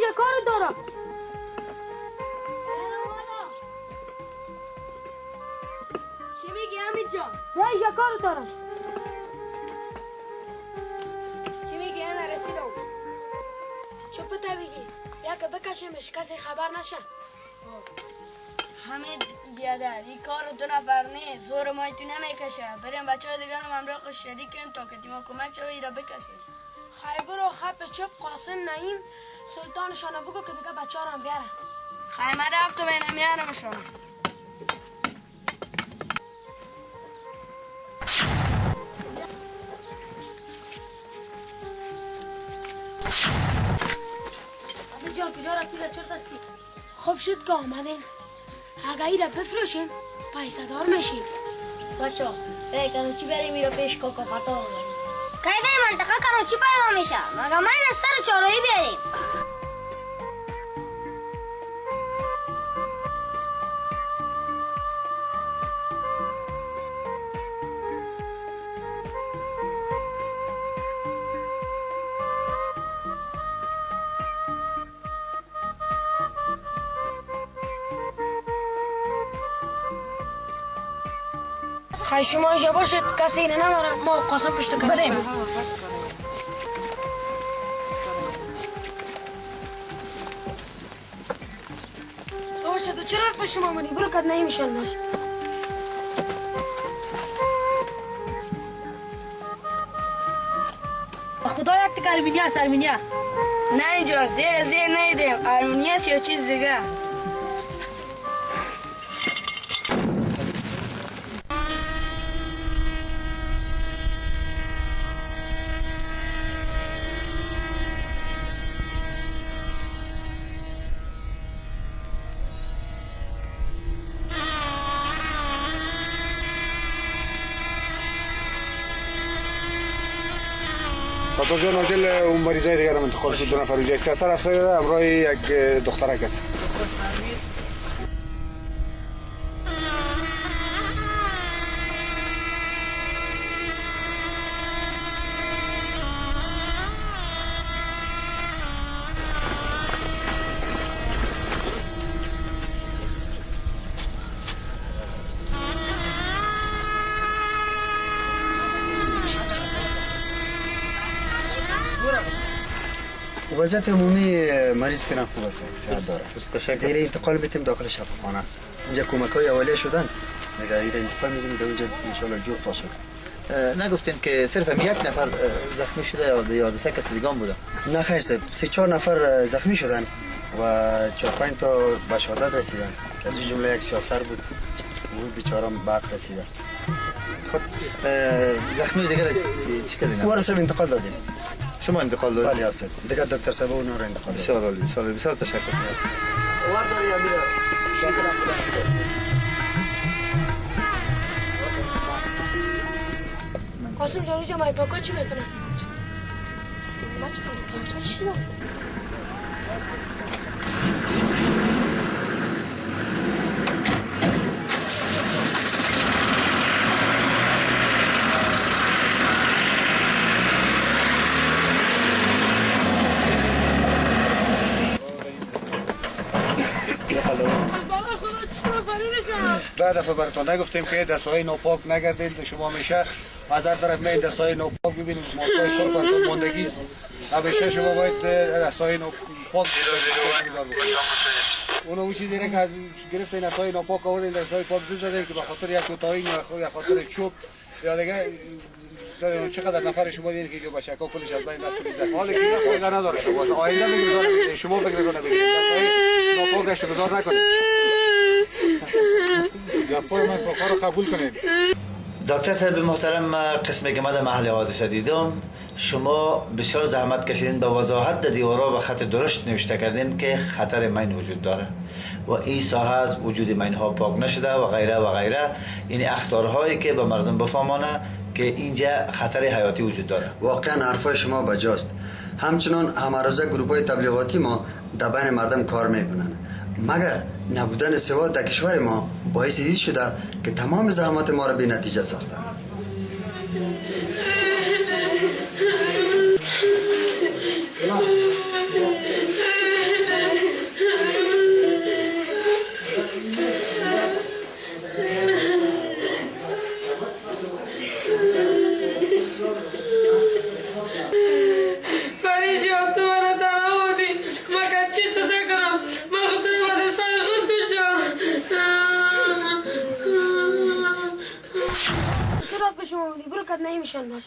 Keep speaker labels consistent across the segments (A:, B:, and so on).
A: اینجا کار دارم.
B: چی میگی حمید جان؟
A: اینجا کار دارم.
B: چی میگی انا رسیدم؟ چوپتا بگی بیا که بکشیمش کسی خبر نشه. حمید بیادر این کار 2 نفر نه زور ما تو نمیکشه. بریم بچه ها دیگر هم همراه شریکیم تا که تیما کمک شوی را بکشیم. خیلی برو خب چپ قاسم نعیم سلطانشان بگو که دیگه بچه ها رو هم بیاره. خیلی من رفتم اینه میارمشان. حمید جان کجا رفتی چرت هستی؟ خب شد که آمدین. اگه ای را بفروشیم پیسه دار میشیم.
C: بچه کراچی بریم میرا پیش کوکا فتا بگیریم. قیده منطقه کراچی پیدا میشه مگه من از سر چهارراهی بیاریم.
B: خیلی شما اینجا باشید کسی اینه نماره ما قاسم پشت کنیم.
A: بریم.
B: بچه تو چرا به شما آمدی؟ برو کد نمیشن باش.
C: خدا یک تک ارمینیا است ارمینیا.
B: نه اینجا زیر نیدیم ارمونیه است یا چیز دیگه.
D: صداو جان عاجل اون مریضای دیگر هم انتقال شد 2 نفر روی یک سر افسر همراه یک دخترک است. وضعیت عمومی مریض فعلا خوب است، صحت داره. دیگه انتقال بدیم داخل شفاخانه. اینجا کمک‌های اولیه شدن. دیگه این انتقال میدیم در اونجا ان شاء الله جور خواهد شد.
E: نگفتین که صرف یک نفر زخمی شده یا 12 کسی دیگه هم بوده؟
D: نه خیر صاحب، 3-4 نفر زخمی شدن و 4-5 تا به شهادت رسیدن. از این جمله یک سیاسر بود. اون بیچاره برق رسیدن.
E: خب زخمی دیگه چی کردین؟
D: او صاحب انتقال دادیم.
E: شما انتقال دادید؟
D: بله آسف. دیگه دکتر صاحب اونا رو انتقال داد.
E: بسیار عالی، بسیار تشکر.
D: وار داری امیر.
B: قاسم جان اینجا مای پاکا چی میکنن؟ تو چی دارم؟
D: ده دفعه براتون نگفتیم که دستای ناپاک نگردید. شما همیشه از هر طرف میایید دستای ناپاک ببینید ماسکای کار براتون ماندگی است. همیشه شما باید دستای ناپاک گذار بکنید. اون چیزی که از گرفتین دستای ناپاک آوردین دستای پاک زدین که به خاطر یک کوتاهی یا خاطر چوب یا دیگه چقدر نفر شما دیدین که جو بچه‌ها کلش از بین رفت. حالا که فایده نداره شما آینده بگید شما فکر کنید بگید دستای ناپاک گشت گذار نکنید. جفای من رو قبول کنید.
E: دکتر صاحب محترم، من قسمی که من در محل حادثه دیدم شما بسیار زحمت کشیدین به وضاحت در دیوارا و خط درشت نوشته کردین که خطر مین وجود داره و این ساحه از وجود مین ها پاک نشده و غیره و غیره. یعنی اخطارهایی که به مردم بفهمانه که اینجا خطر حیاتی وجود داره.
D: واقعا حرفای شما بجاست. همچنان همارزه گروپ‌های تبلیغاتی ما در بین مردم کار میکنن. مگر نبودن سواد در کشور ما باعث این شده که تمام زحمات ما را بی نتیجه ساخته.
A: کمکت نمیشن باش.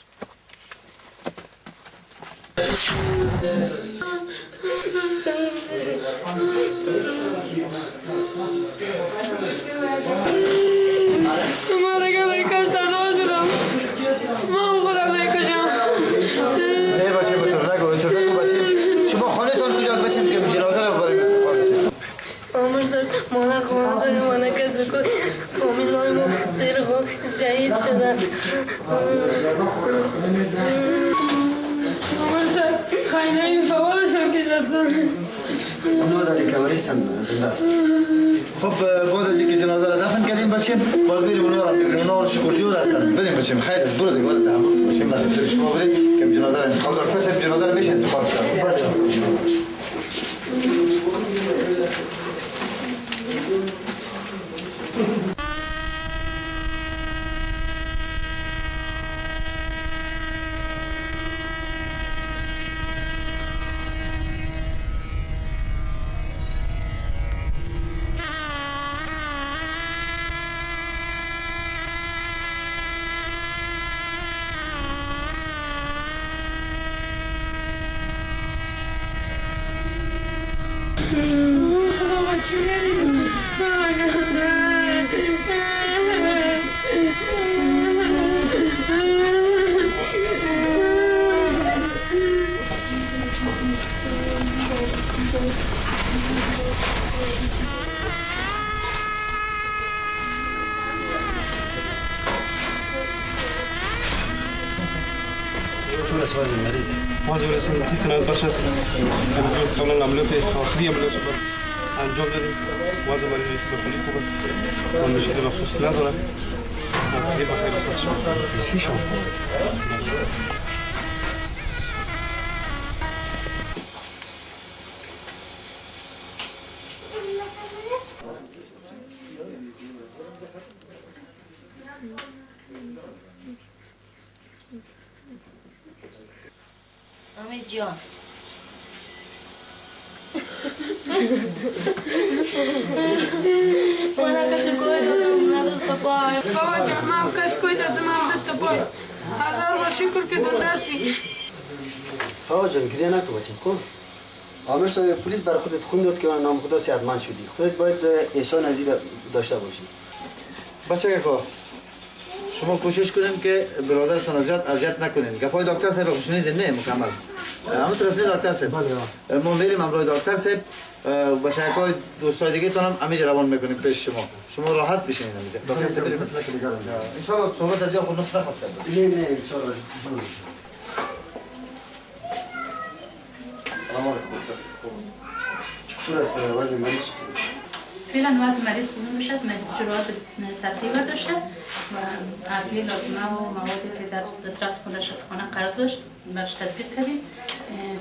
A: من دیگه بیکار صدا شدم. من خودم میکشم.
E: نه باشه بطور نگو باشه. شما خانه تان کجا باشیم که جنازه رو ببریم انتقال
A: عمر سر مانا خواهد مانا کس بکن فامیل های ما زیر خود جدید شدن. عمر سر خیلی این فوالشون که دستان
F: اونو در ریکاوریستم زنده است.
E: خب بعد از اینکه جنازه را دفن کردیم بچیم باز بریم اونها را بگیریم. اونها شکرجور هستن. بریم بچیم خیر برو دیگه برو دیگه بچیم بریم شما برید که جنازه را انتقال دکتر صاحب جنازه را میشه انتقال کرد.
F: چطور است وضع مریض؟
G: وضع رسون کلنال بخش است. امروز قبلا عملیات آخری عملیات انجام دادیم. وضع مریض خیلی خوب است. من مشکل مخصوص ندارم. دیگه بخیر است شما.
F: چی شما خوب است؟
B: امید جان
A: من کسی کوی دادم ندست پای. بابا جان من کسی کوی دادم دست پای. هزار بار شکر که زنده هستی.
F: فوا جان گریه نکن بچیم خب. عامر صاحب پلیس بر خودت خون داد که نام خدا صحتمند شدی. خودت باید احسان از این داشته باشی.
E: بچه که شما کوشش کنین که برادرتون زیاد اذیت نکنین. گپای دکتر صاحب خوشونید نه مکمل. همونطور است دکتر صاحب. ما میریم همراه دکتر صاحب و شایکای دوستای دیگه تون هم همینجا روان میکنیم پیش شما. شما راحت بشین همینجا. دکتر صاحب بریم. ان شاء الله صحبت از جا خود نفس نخواد کرد.
F: نه ان شاء الله. چطور است وضع مریض؟
H: فعلا وضع مریض خوب میشد. جرعات سطحی برداشته و ادویه لازمه و موادی که در دسترس خود شفاخانه قرار داشت برش تطبیق کردیم.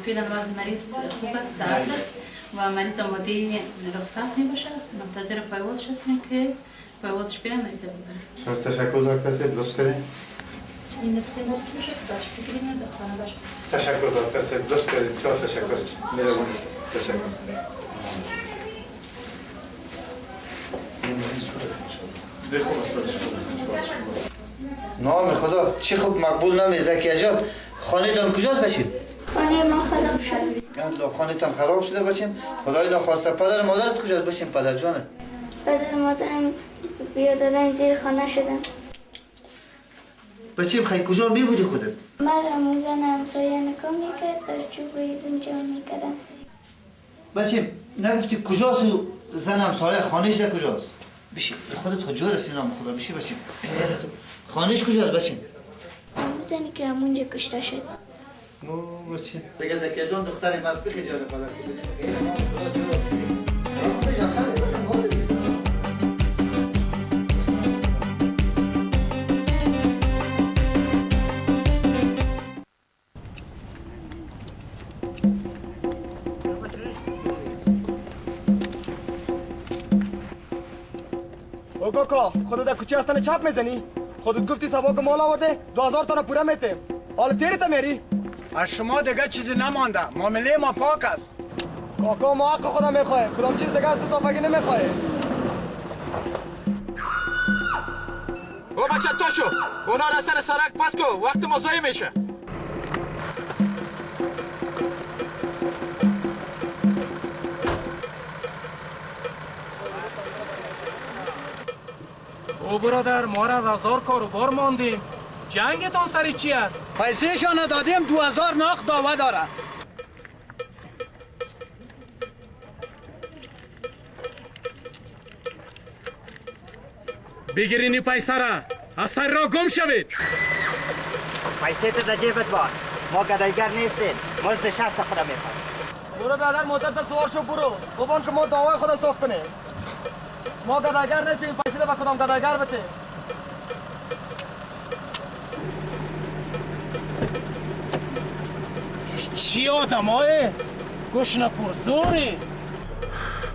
H: فعلا وضع مریض خوب است، سعادت است و مریض آماده رخصت می باشد. منتظر پایوازش هستیم که پایوازش بیان مریض ببریم.
E: تشکر دکتر صاحب لطف کردین.
H: این نسخه نفت میشه که باش بگیریم در خانه باشه.
E: تشکر دکتر صاحب لطف کردین. بسیار تشکر. مهربانی. تشکر. نام خدا چی خوب مقبول نامی زکیه جان. خانه تان کجاست بچیم؟
C: خانه ما خراب شد.
E: الله خانه تان خراب شده بچیم. خدای ناخواسته پدر مادرت کجاست بچیم؟ پدر جانه
C: پدر مادرم بیادرم زیر خانه شدن.
E: بچیم خیلی کجا می بودی خودت؟
C: مرا زن همسایه نکام میکرد در چوب ریزم جمع میکردم.
E: بچیم نگفتی کجاست و زن همسایه خانهش در کجاست؟ بشی خودت خود جور است نام خدا بشی بچیم. خانهش کجاست بچیم؟
C: همون زنی که همونجا کشته شد.
E: بچیم دیگه زکیه جان دختری مست بخی جان خدا.
I: او کاکا خودت در کوچه هستن چپ میزنی؟ خودت گفتی سواک مال آورده 2000 تا پوره میتیم. حالا تیری تا میری؟
D: از شما دیگه چیزی نمانده. معامله ما پاک است.
I: کاکا ما حق خودم میخواه. کدام چیز دیگه از تو صافگی نمیخواه.
J: او بچه تو شو اونا را سر سرک پس کو وقت ما ضایع میشه.
K: او برادر ما را از 1000 کاروبار ماندیم. جنگتان سری چی است؟
L: پیسه شان دادیم 2000 ناخ داوا داره.
K: بگیرینی پیسه را از سر را گم شوید.
L: پیسه تو در جیبت باد. ما گدایگر نیستیم. مزد 60 خدا میخوایم.
I: برو برادر موتر تا سوار شو برو. ببین که ما دعوای خدا صاف کنیم. ما گدایگر نیستیم. پیسه رو به کدام گدایگر بده.
K: چی آدمای؟ گوشنا پرزوری.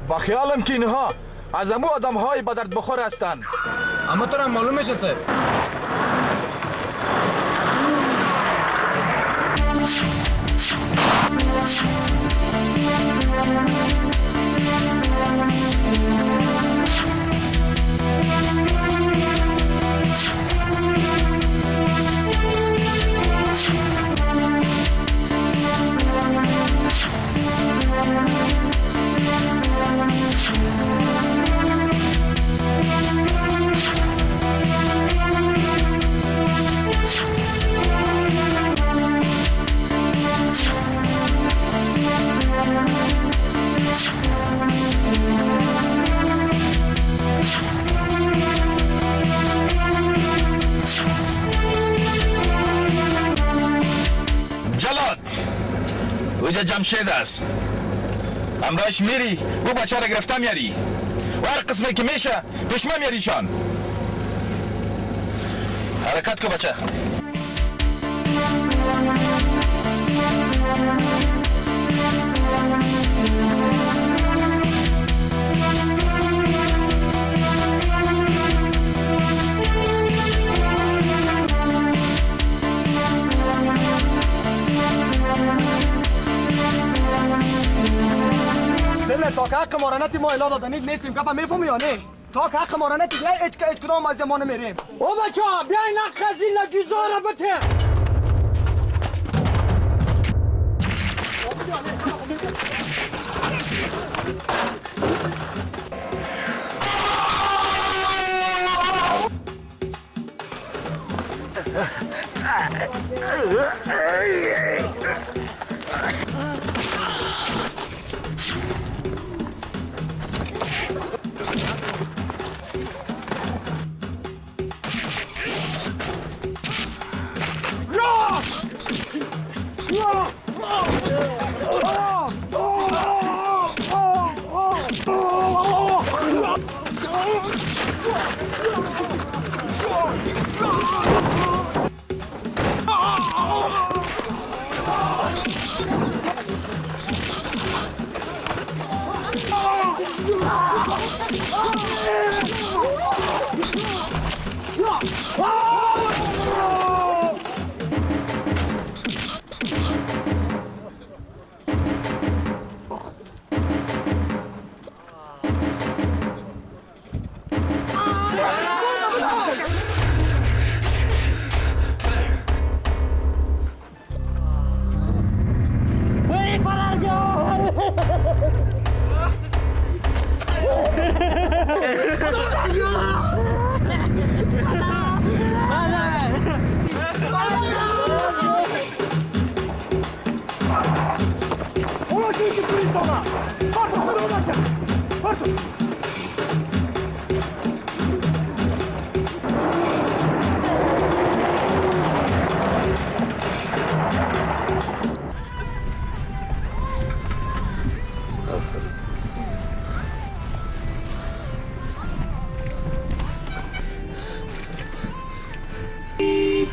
J: با خیالم که اینها از امو آدم های با درد بخور هستند.
K: اما تو را معلوم میشه سر.
J: اوجا جمشید است. امراش میری او بچه را گرفته میاری و هر قسمی که میشه پشمه میاریشان. حرکت کو بچه.
I: دل تا که حق مارانتی ما اعلان دادنید نیستیم که میفهمی یا نه؟ تا که حق مارانتی بیای هیچ کدام از ما نمیریم.
L: او بچه ها بیاین حق از این لجیزا را بته.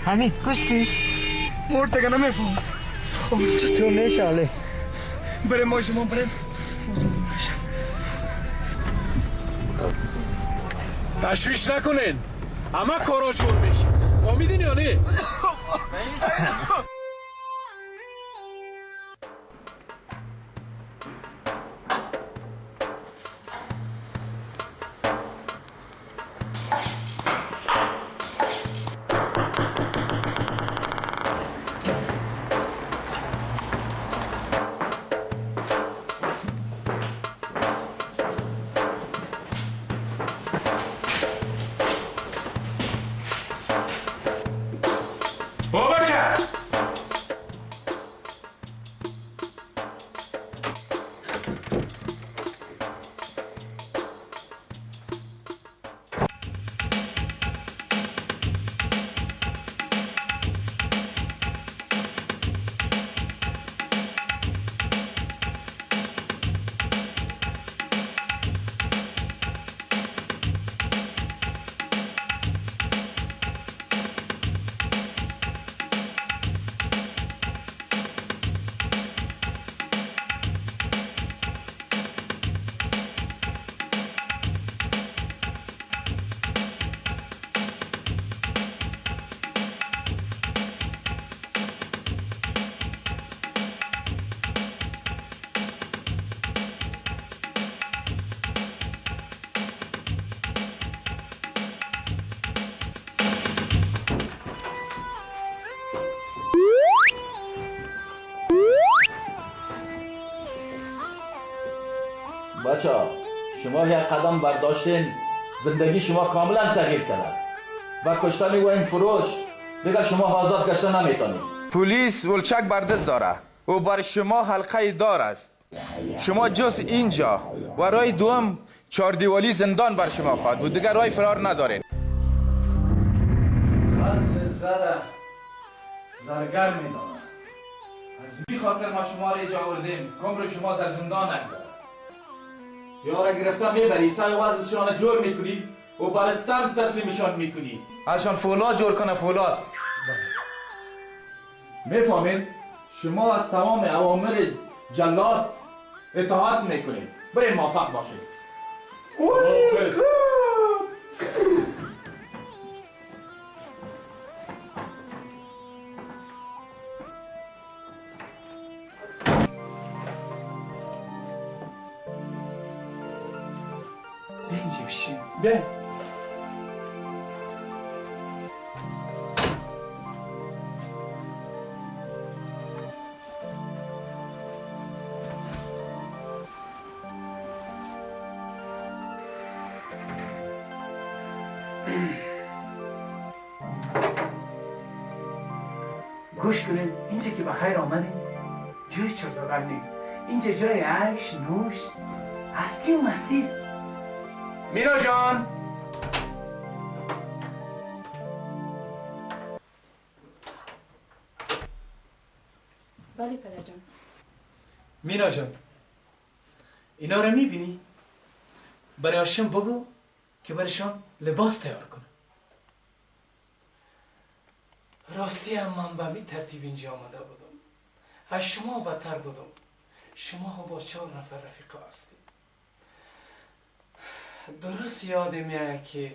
L: همین کشتیش
I: مرد دیگه نمیفهم.
L: خب چطور میشه؟
I: بریم ما شما بریم.
K: تشویش نکنین. همه کارا چور میشه. فهمیدین یا نه؟
J: بچه شما یک قدم برداشتین زندگی شما کاملا تغییر کرده و کشتن و این فروش دیگر شما آزاد گشته نمیتونید. پلیس ولچک بر دست داره و بر شما حلقه دار است. شما جز اینجا و راه دوم چهاردیوالی زندان بر شما خواهد بود. دیگر راه فرار ندارین. قتل زرگر میدانم. از این خاطر ما شما را اینجا آوردیم که عمر شما در زندان نگذره. یا را گرفته میبری سر وضعشان جور میکنی و بر استمپ تسلیمشان میکنی. ازشان فولاد جور کنه فولاد. میفهمید؟ شما از تمام اوامر جلاد اطاعت میکنید. برین موفق باشید.
K: اینجا بشین بیا. گوش کنین، اینجا که بخیر آمدین جای چرزادن نیست. اینجا جای عیش نوش هستی و مستی است. میرا جان
H: بله پدر جان.
K: مینا جان اینا رو میبینی؟ برای هاشم بگو که برایشان لباس تیار کنه. راستی هم من به می ترتیب اینجا آمده بودم. از شما بدتر بودم. شما هم با 4 نفر رفیقا هستید. درست یادم میاد که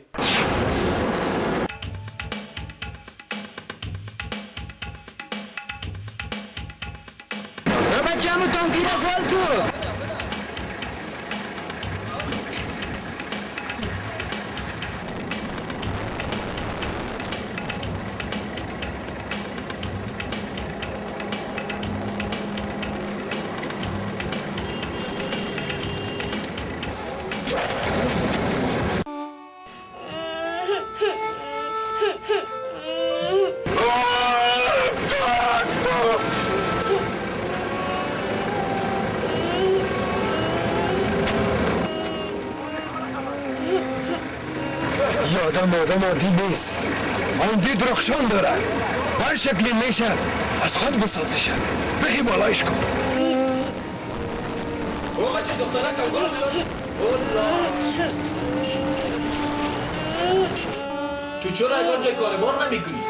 M: بچه‌مو تانگیره خال کو.
N: آدم عادی نیست. آن دید رخشان داره. هر شکلی میشه از خود بسازشه. بخی بالایش کن.
J: او بچه دختره کنگور شد. تو چرا اگه جای کاربار نمی کنی؟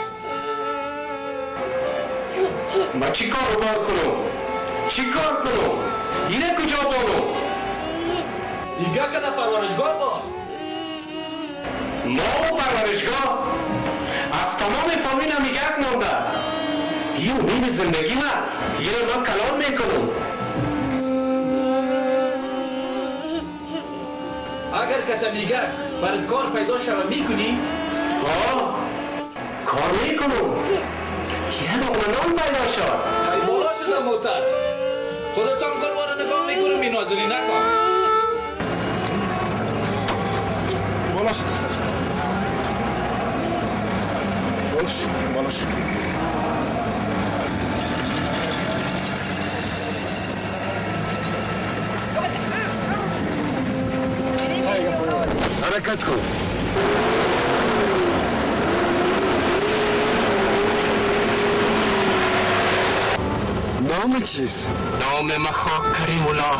K: ما چی کاربار کنم؟ چی کار کنم؟ اینه کجا بارم؟
J: ایگه کنه پرورشگاه با.
K: ما و پرورشگاه از تمام فامیلم یک مونده. این امید زندگی هست. این رو من کلان میکنم.
J: اگر کتلیگر برات کار پیدا شوه میکنی؟
K: ها کار میکنم. یه دقمه نام پیدا شد.
J: ای بالا شده موتر. خودتان گلوار نگاه میکنم میناظری نکن.
N: بالا شد دختر. بالا شد. حرکت کن. نام چیست؟
K: نام مخا کریم الله.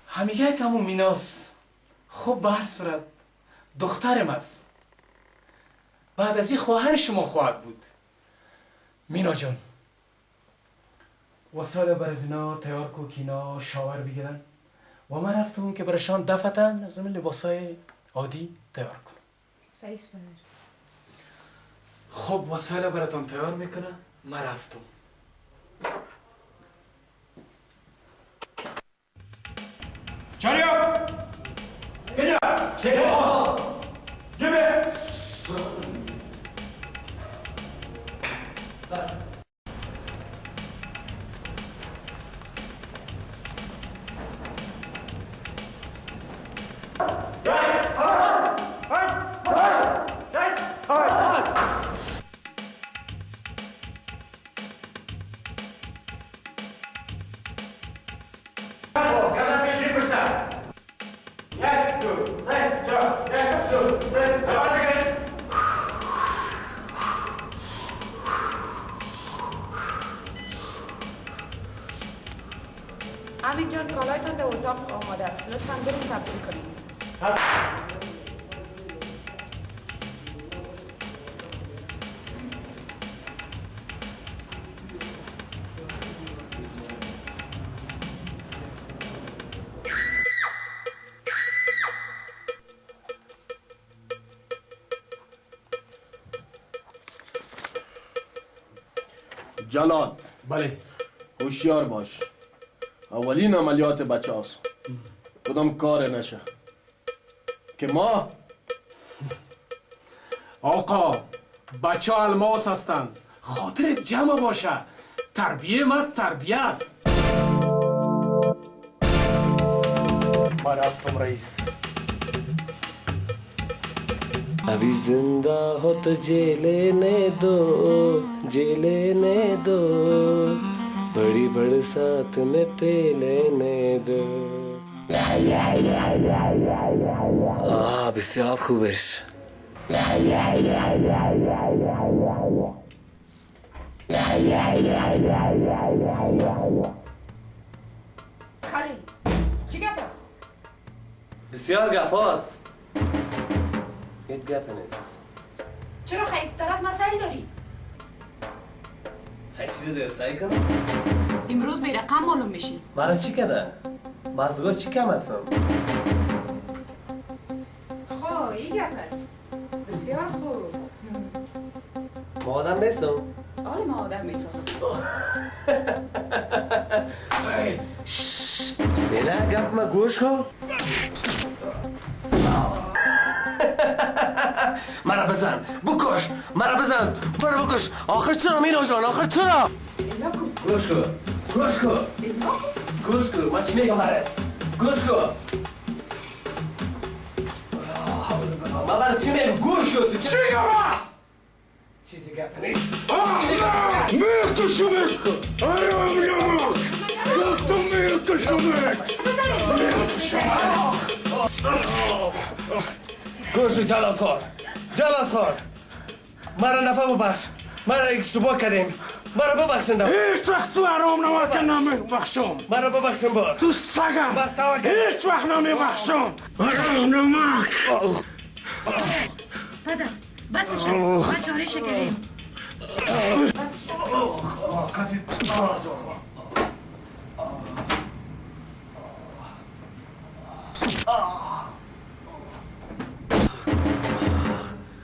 K: همیگه که همون میناس خوب به هر صورت دخترم است. بعد از این خواهر شما خواهد بود. مینا جان وسایل برای اینا تیار کو که اینا شاور بگیرن و من رفتم که برایشان دفتن از اون لباسای عادی تیار کنم.
H: صحیح است پدر.
K: خب وسایل براتون تیار میکنه. من رفتم.
J: چاریا! گنیا! جبه!
O: حمید جان کالایتان در اتاق آماده است. لطفاً برید تبدیل کنید.
P: جلاد.
K: بله.
P: هوشیار باش. اولین عملیات بچه هاست. کدام کار نشه که ما
K: آقا بچه ها الماس هستند. خاطرت جمع باشه. تربیه مرد تربیه است. ما رفتم رئیس.
Q: अभी जिंदा हो तो जी लेने दो बड़ी बरसात में पी लेने दो بسیار خوبش
O: خلیل چی گپ است؟
Q: بسیار گپ است هیچ گپ نیست
O: چرا خیلی طرف مسائل داری؟
Q: خیلی چیزی در سعی کنم
O: امروز به رقم معلوم میشی.
Q: مرا چی کده؟ مازگاه چی کم هستم؟
O: خب این گپ است. بسیار خوب.
Q: ما آدم نیستم؟
O: آلی ما آدم میسازم.
Q: نه گپ ما گوش کن مرا بزن بکش مرا بزن مرا بکش آخر چرا میرا جان آخر چرا گوش کن گوش کن گوش کن من چی میگم مره گوش کن من برای چی میگم گوش کن چی میگم چیزی گپ نیست
N: میکشمش آره آمیامک گفتم میکشمش
Q: گوش جلال خور مرا نفع ببخش مرا اشتباه کردیم مرا ببخشن
N: هیچ وقت تو حرام نمار که نمیبخشم
Q: مرا ببخشن بار
N: تو سگم هیچ وقت نمیبخشم حرام نمک
O: پدر بسش است ما چاره شکریم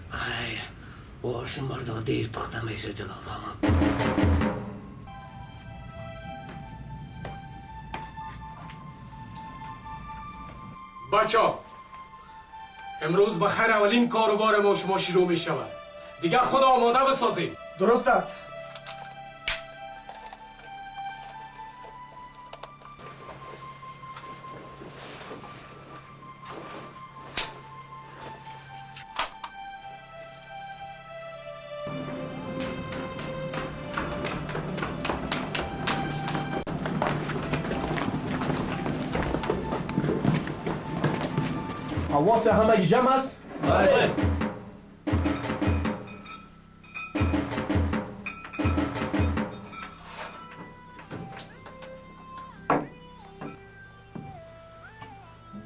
Q: خیر باشه مردا دیر پخته میشه جلال خانم
K: بچه امروز بخیر اولین کاروبار ما شما شروع می شود دیگه خود آماده بسازید
I: درست است
P: حواس همه جمع است؟
K: بله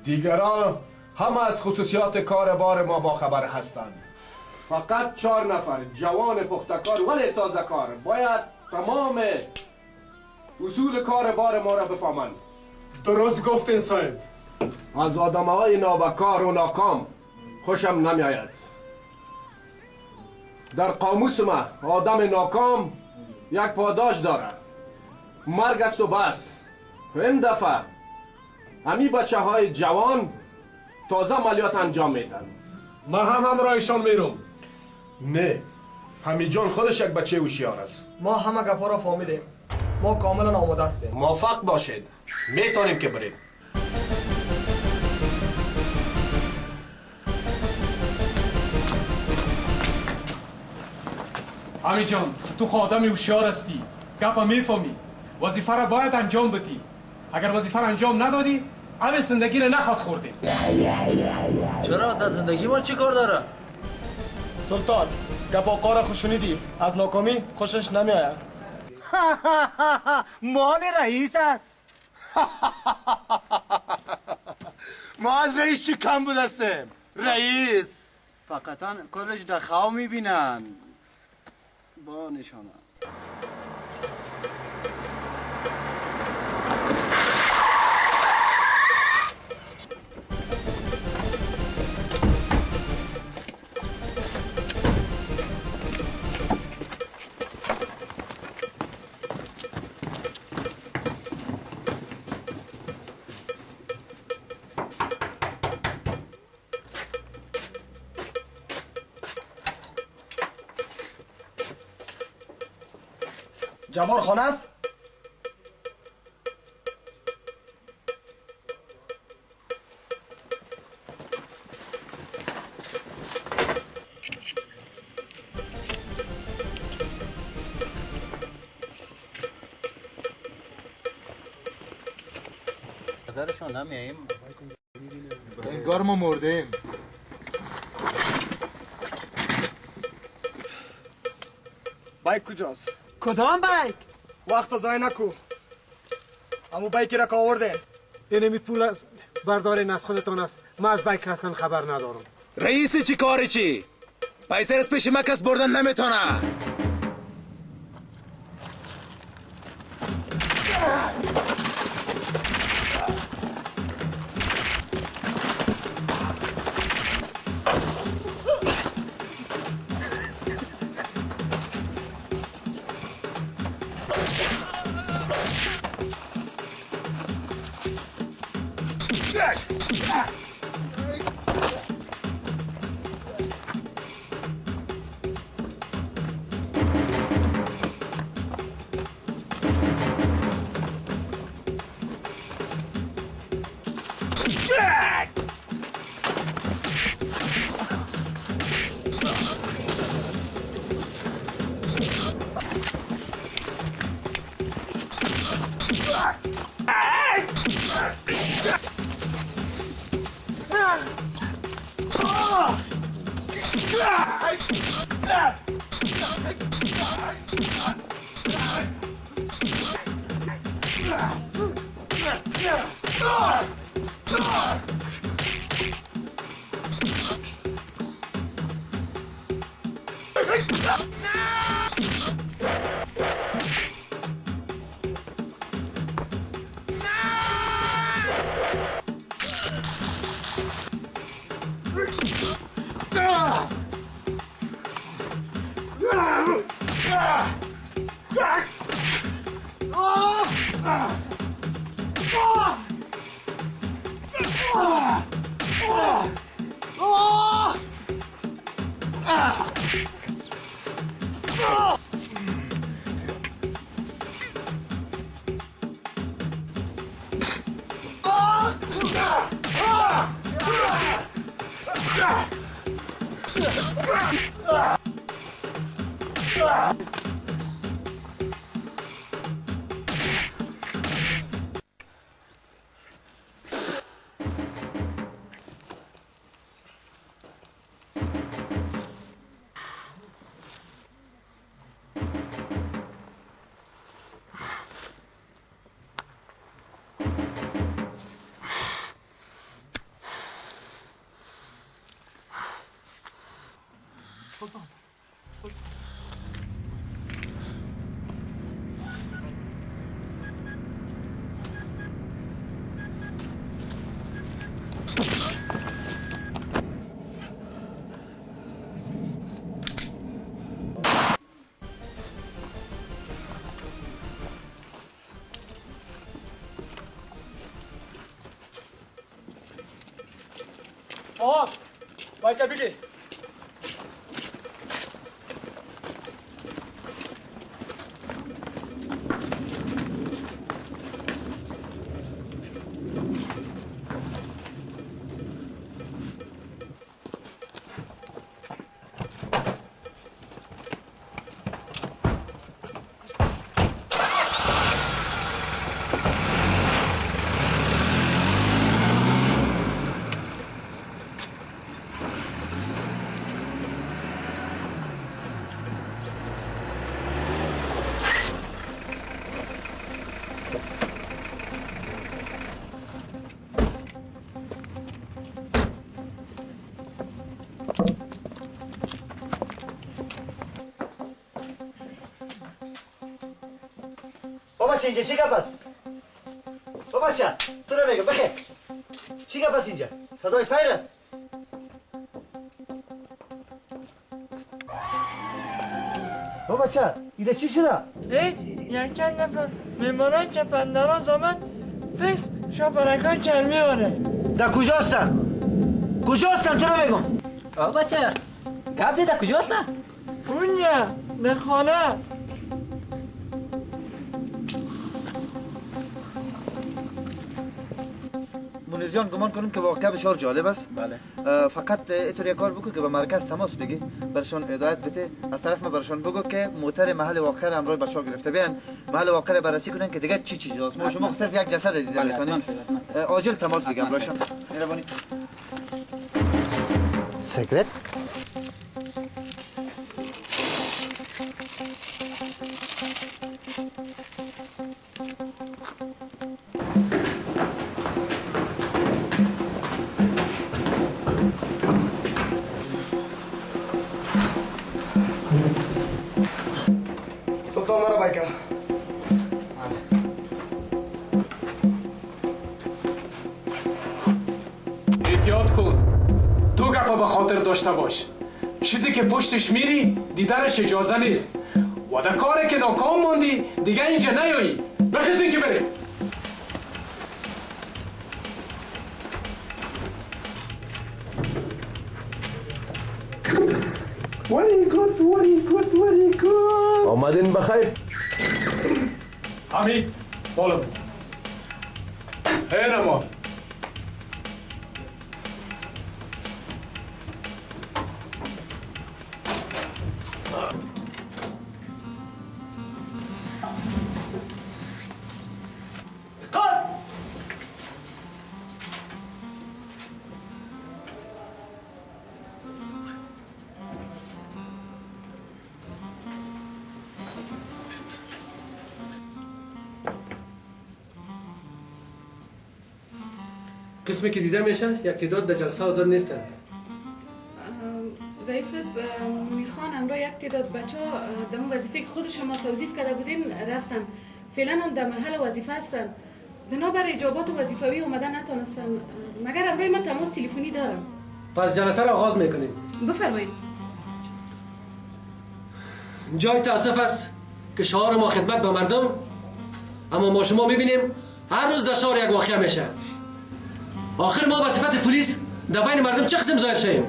P: دیگران همه از خصوصیات کار بار ما باخبر هستند فقط 4 نفر جوان پختکار ولی تازه کار باید تمام اصول کار بار ما را بفهمند
K: درست گفتین صاحب
P: از آدمهای نابکار و ناکام خوشم نمی در قاموس ما آدم ناکام یک پاداش داره مرگ است و بس این دفعه همی بچه های جوان تازه عملیات انجام میدن
K: من هم همراهشان میرم
P: نه همی جان خودش یک بچه هوشیار است
I: ما همه گپا را فهمیدیم ما کاملا آماده هستیم
P: موفق باشید میتونیم که بریم
K: امی جان تو خادم هوشیار هستی گپا میفهمی وظیفه را باید انجام بدی اگر وظیفه را انجام ندادی همه زندگی را نخواد خوردی
Q: چرا در زندگی ما چی کار داره
I: سلطان گپا قاره خوشونیدی از ناکامی خوشش نمی آید
L: مال رئیس است
I: ما از رئیس چی کم بود هستیم؟ رئیس
F: فقط کارش در خواب میبینن با نشانه.
I: جوار خانه است؟
F: نظرشون نمیاییم؟
I: انگار ما مردیم. بایک کجاست؟
R: کدام بایک؟
I: وقت ضایع نکو. امو بایکی را که آوردین.
R: اینمی پول است بردارین از خودتان است. من از بایک اصلا خبر ندارم.
N: رئیس چی کاری چی؟ پیسه از پیش ما کس بردن نمیتونه.
I: آه بایک بگی.
F: بابا اینجا چی گپ است؟ بابا چه؟ تو رو میگم بخیر. چی گپ است اینجا؟ صدای فایر است. بابا چه؟ اینجا چی شده؟
I: هیچ یک چند نفر میمانای چپندراز آمد فکس شاپرکان چرمی واره.
F: در کجا هستن؟ کجا هستن تو رو میگم؟
M: بابا چه؟ گپ دیده کجا هستن؟
I: اونجا در خانه.
F: منیر جان گمان کنم که واقعا بسیار جالب است.
M: بله.
F: فقط اینطور یک کار بکن که به مرکز تماس بگی برشان هدایت بده. از طرف ما برشان بگو که موتر محل واقع را همراه بچه‌ها گرفته بیان محل واقع را بررسی کنن که دیگه چی چیزاست. ما شما صرف یک جسد دیدیم میتونیم عاجل تماس بگم برشان. مهربانی. سیگرت
I: سلطان مرا بایکا.
K: احتیاط کن. دو گفا به خاطر داشته باش. چیزی که پشتش میری دیدنش اجازه نیست. و در کاری که ناکام موندی دیگه اینجا نیایی. بخیزین که بری.
Q: very good.
J: آمدین بخیر.
K: حمید بالا بود. اینما
Q: قسمی که دیده میشه یک تعداد در جلسه حاضر نیستند.
H: رئیس منیر خان امروز یک تعداد بچه ها در اون وظیفه که خود شما توظیف کرده بودین رفتن. فعلا هم در محل وظیفه هستن. بنابر اجابات وظیفوی اومدن نتونستن. مگر امروز من تماس تلفنی دارم.
Q: پس جلسه را آغاز میکنیم.
H: بفرمایید.
Q: جای تاسف است که شعار ما خدمت به مردم، اما ما شما میبینیم هر روز در شهر یک واقعه میشه. آخر ما به صفت پلیس در بین مردم چه قسم ظاهر شیم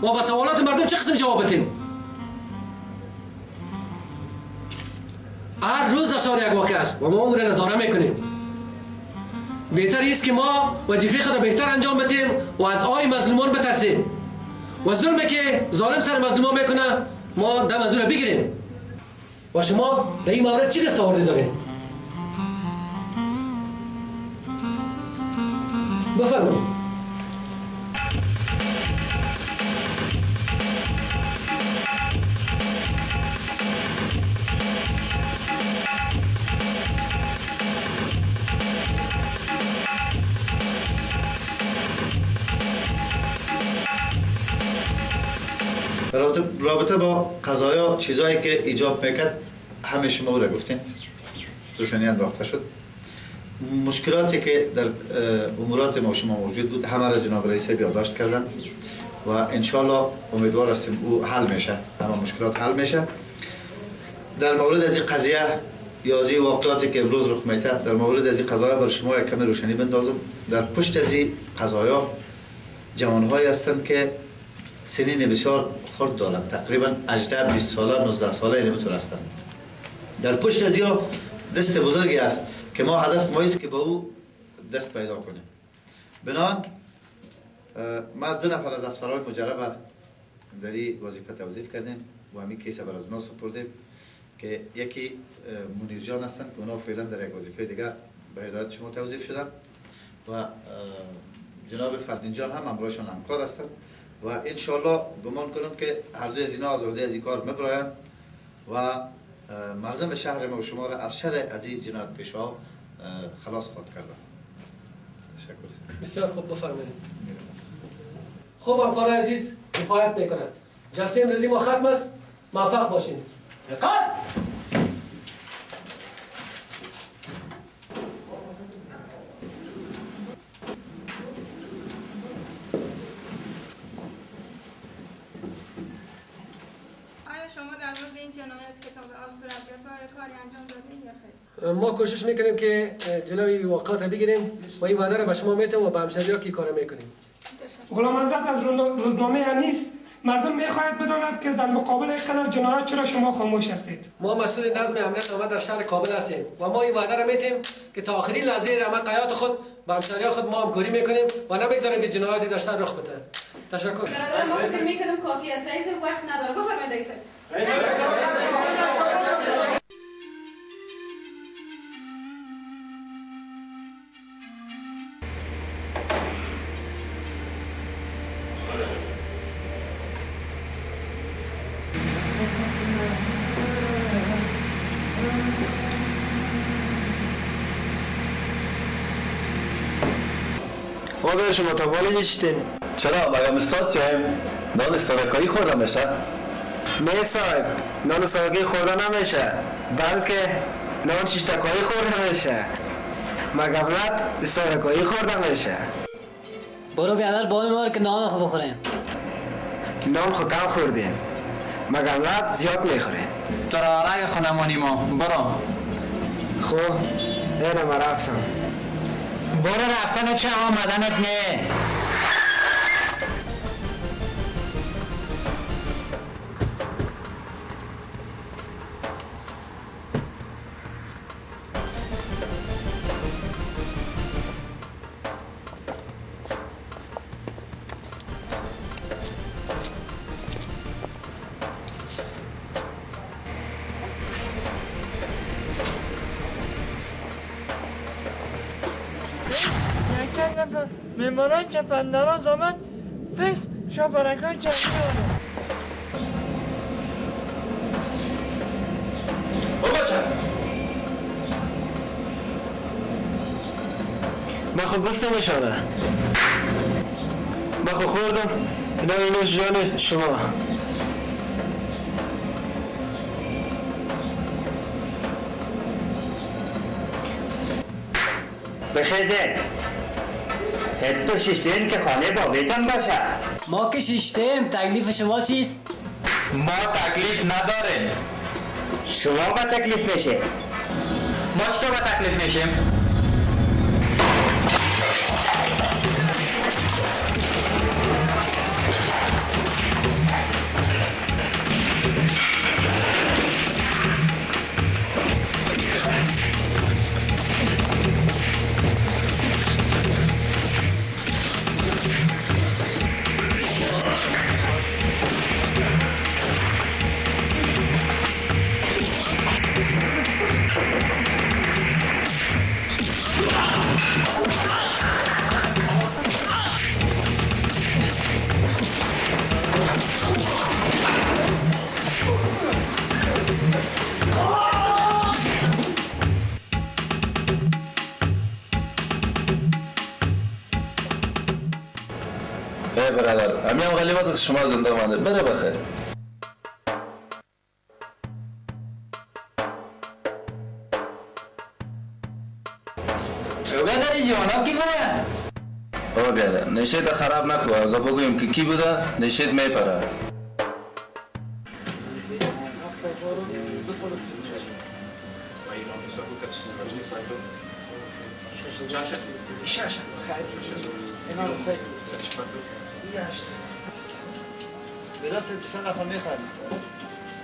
Q: و به سوالات مردم چه قسم جواب بدیم؟ هر روز در شهر یک واقعه است و ما اون را نظاره میکنیم. بهتر است که ما وظیفه خود بهتر انجام بدیم و از آی مظلومان بترسیم و ظلمی که ظالم سر مظلومان میکنه ما دم از او را بگیریم. و شما به این مورد چی دستاوردی دارین؟ بفرمایید.
E: رابطه با قضایا چیزایی که ایجاب میکرد همه شما رو گفتین، روشنی انداخته شد. مشکلاتی که در امورات ما شما موجود بود همه را جناب رئیس یادداشت کردن و انشالله امیدوار هستیم او حل میشه، همه مشکلات حل میشه. در مورد از این قضیه یا از این واقعاتی که امروز رخ میده، در مورد از این قضایا برای شما یک کمی روشنی بندازم. در پشت از این قضایا جوانهایی هستند که سنین بسیار خرد دارند، تقریبا 18 20 ساله 19 ساله اینطور هستند. در پشت از این دست بزرگی است که ما هدف ما است که به او دست پیدا کنیم. بنان ما 2 نفر از افسرهای مجرب در این وظیفه توظیف کردیم و همین کیسه بر از اونا سپردیم که یکی منیر جان هستند که اونا فعلا در یک وظیفه دیگه به هدایت شما توظیف شدن و جناب فردین جان هم همراهشان همکار هستند و انشالله گمان کنم که هر دوی از اینا از عهده از این کار میبرایند و مردم شهر ما و شما را از شر از این جنایت پیشه‌ها خلاص خواهد کردن. تشکر.
Q: بسیار خوب، بفرمایید. خوب همکار عزیز کفایت میکند. جلسه امروزی ما ختم است. موفق باشین.
O: کاری انجام دادین یا خیر؟
Q: ما کوشش میکنیم که جلوی واقعات بگیریم و این وعده را به شما میتیم و به همشهری‌ها که کار میکنیم.
R: غلام حضرت از روزنامه نیست مردم میخواهد بداند که در مقابل یک قدر جنایت چرا شما خاموش هستید؟
Q: ما مسئول نظم امنیت عامه در شهر کابل هستیم و ما این وعده را میتیم که تا آخرین لحظه عمل حیات خود با همشهری‌ها خود ما همکاری میکنیم و نمیگذاریم که جنایتی در شهر رخ بده. تشکر.
O: برادر ما فکر میکنم کافی است. رئیس وقت نداره. بفرمایید رئیس.
S: آقا شما تا بالا نشتین؟ چرا؟ مگه مستاد چیم؟ نان سرکایی خورده میشه؟ نه صاحب، نان سرکایی خورده نمیشه بلکه نان شیشتکایی خورده میشه. مگه بلد سرکایی خورده میشه.
M: برو بیادر با ما که نان خو بخوریم.
S: نان خو کم خوردیم مگه بلد زیاد میخوریم.
M: ترارای خونمانی ما برو.
S: خو اینم رفتم.
M: برو رفتن چه آمدنت نه.
T: میمانان چپندراز آمد پس شاپرکان چنگی آمد.
S: بچه من خود گفتم اشاره من خود خوردم اینا اینوش جان شما.
L: بخیزه تو شیشتیم که خانه با بیتم باشه.
M: ما که شیشتیم تکلیف شما چیست؟
J: ما تکلیف نداریم.
L: شما با تکلیف میشه.
J: ما چطور با تکلیف میشیم؟ برادر همین غلیبات شما زنده مانده بره بخیر.
M: برادر جواناب کی بوده؟
J: او بیادر نشید خراب نکو اگه بگویم که کی بوده نشید میپره.
F: میلاد سه نفر میخوایم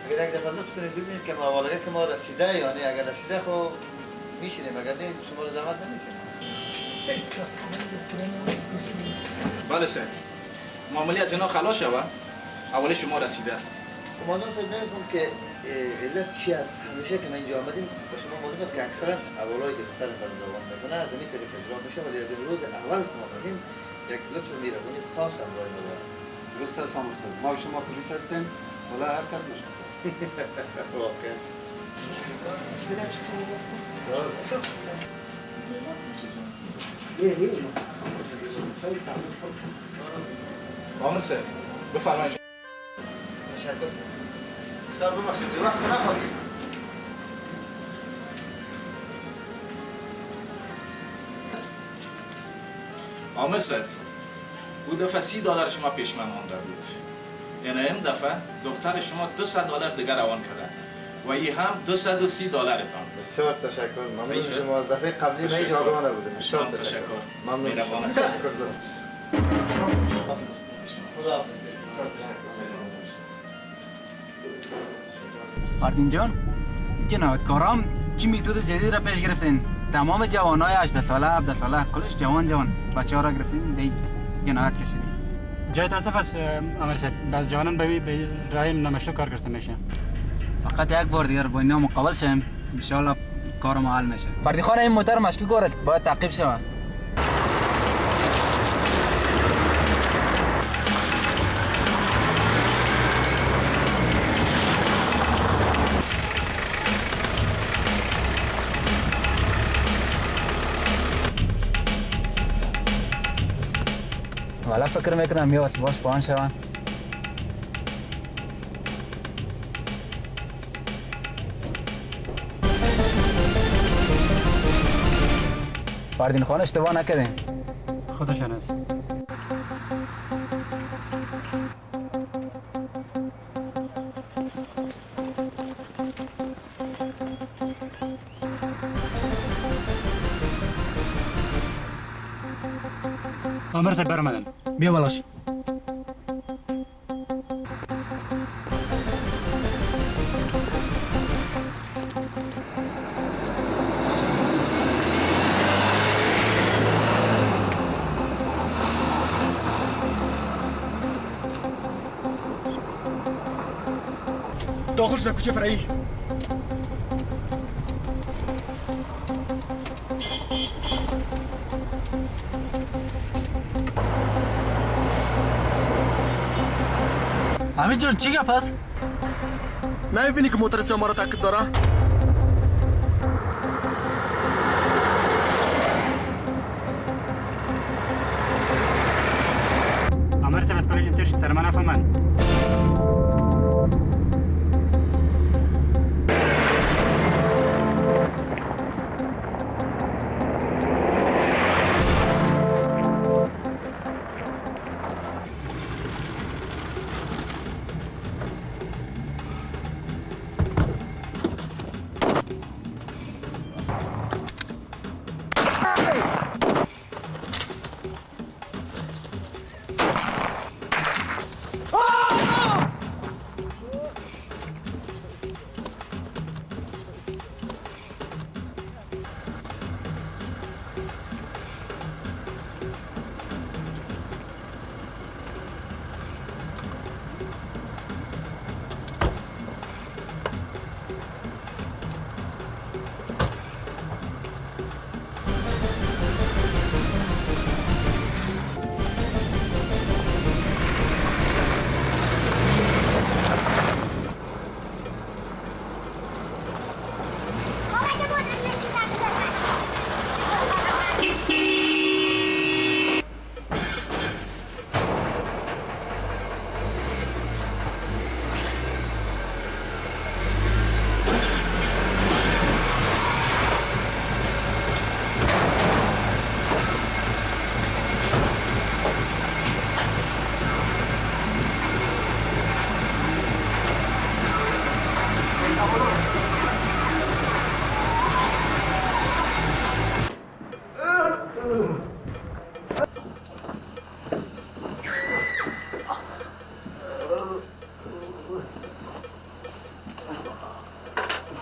F: اگر یک دفعه لطف کنید ببینید که موالقه که ما رسیده یعنی اگر رسیده خب میشینیم اگر نه شما رو زحمت نمیکنیم.
J: بله سر معمولی از اینا خلاص شوه اولی شما رسیده.
F: کماندان صاحب نمیفهم که علت چی است. همیشه که ما اینجا آمدیم با شما معلوم است که اکثرا اولای دختر فرزندوان میکنه از این طریق اجرا میشه ولی از این روز اول که ما آمدیم یک لطف میرونی خاص همراه ما داره.
D: درست است سامور صاحب ما شما پلیس هستیم ولی هر کس میشه
F: واقعا
J: عامل سر بفرمایید.
F: تشکر. سر ببخشید زی وقت نخواهد.
J: عامل سر او دفعه $30 شما پیش من مانده بود. یعنی این دفعه دختر شما $200 دیگر روان کرده. و این هم $230
F: بسیار تشکر. ممنون شما. از دفعه قبلی من هیچ آگاه نبودم. بسیار تشکر. ممنون شما. تشکر دارم.
M: فردین جان، جنایتکاران چی میتود جدید را پیش گرفتین؟ تمام جوانای 18 ساله 17 ساله کلش جوان بچه ها را گرفتین دی جنایت کشیدین.
U: جای تاسف است امیر صاحب، بعض جوانان به رای نمایشگاه کار گرفته میشه.
M: فقط یک بار دیگر با اینا مقابل شیم ان شاء الله کار ما حل میشه. فردی خان این موتر مشکی گورد باید تعقیب شود. والا فکر میکنم میاد باش پایان شوند. فردین خان اشتباه نکردین.
U: خودشان است. امیر صاحب برآمدن.
M: بیا بالاش.
I: داخل شد کوچه فرعی.
M: امیر جان چی گپ است؟
I: نمیبینی که موتر سیاه ما را تعقیب داره؟
U: امیر صاحب از پلیشن تیرش سر من نفهمن.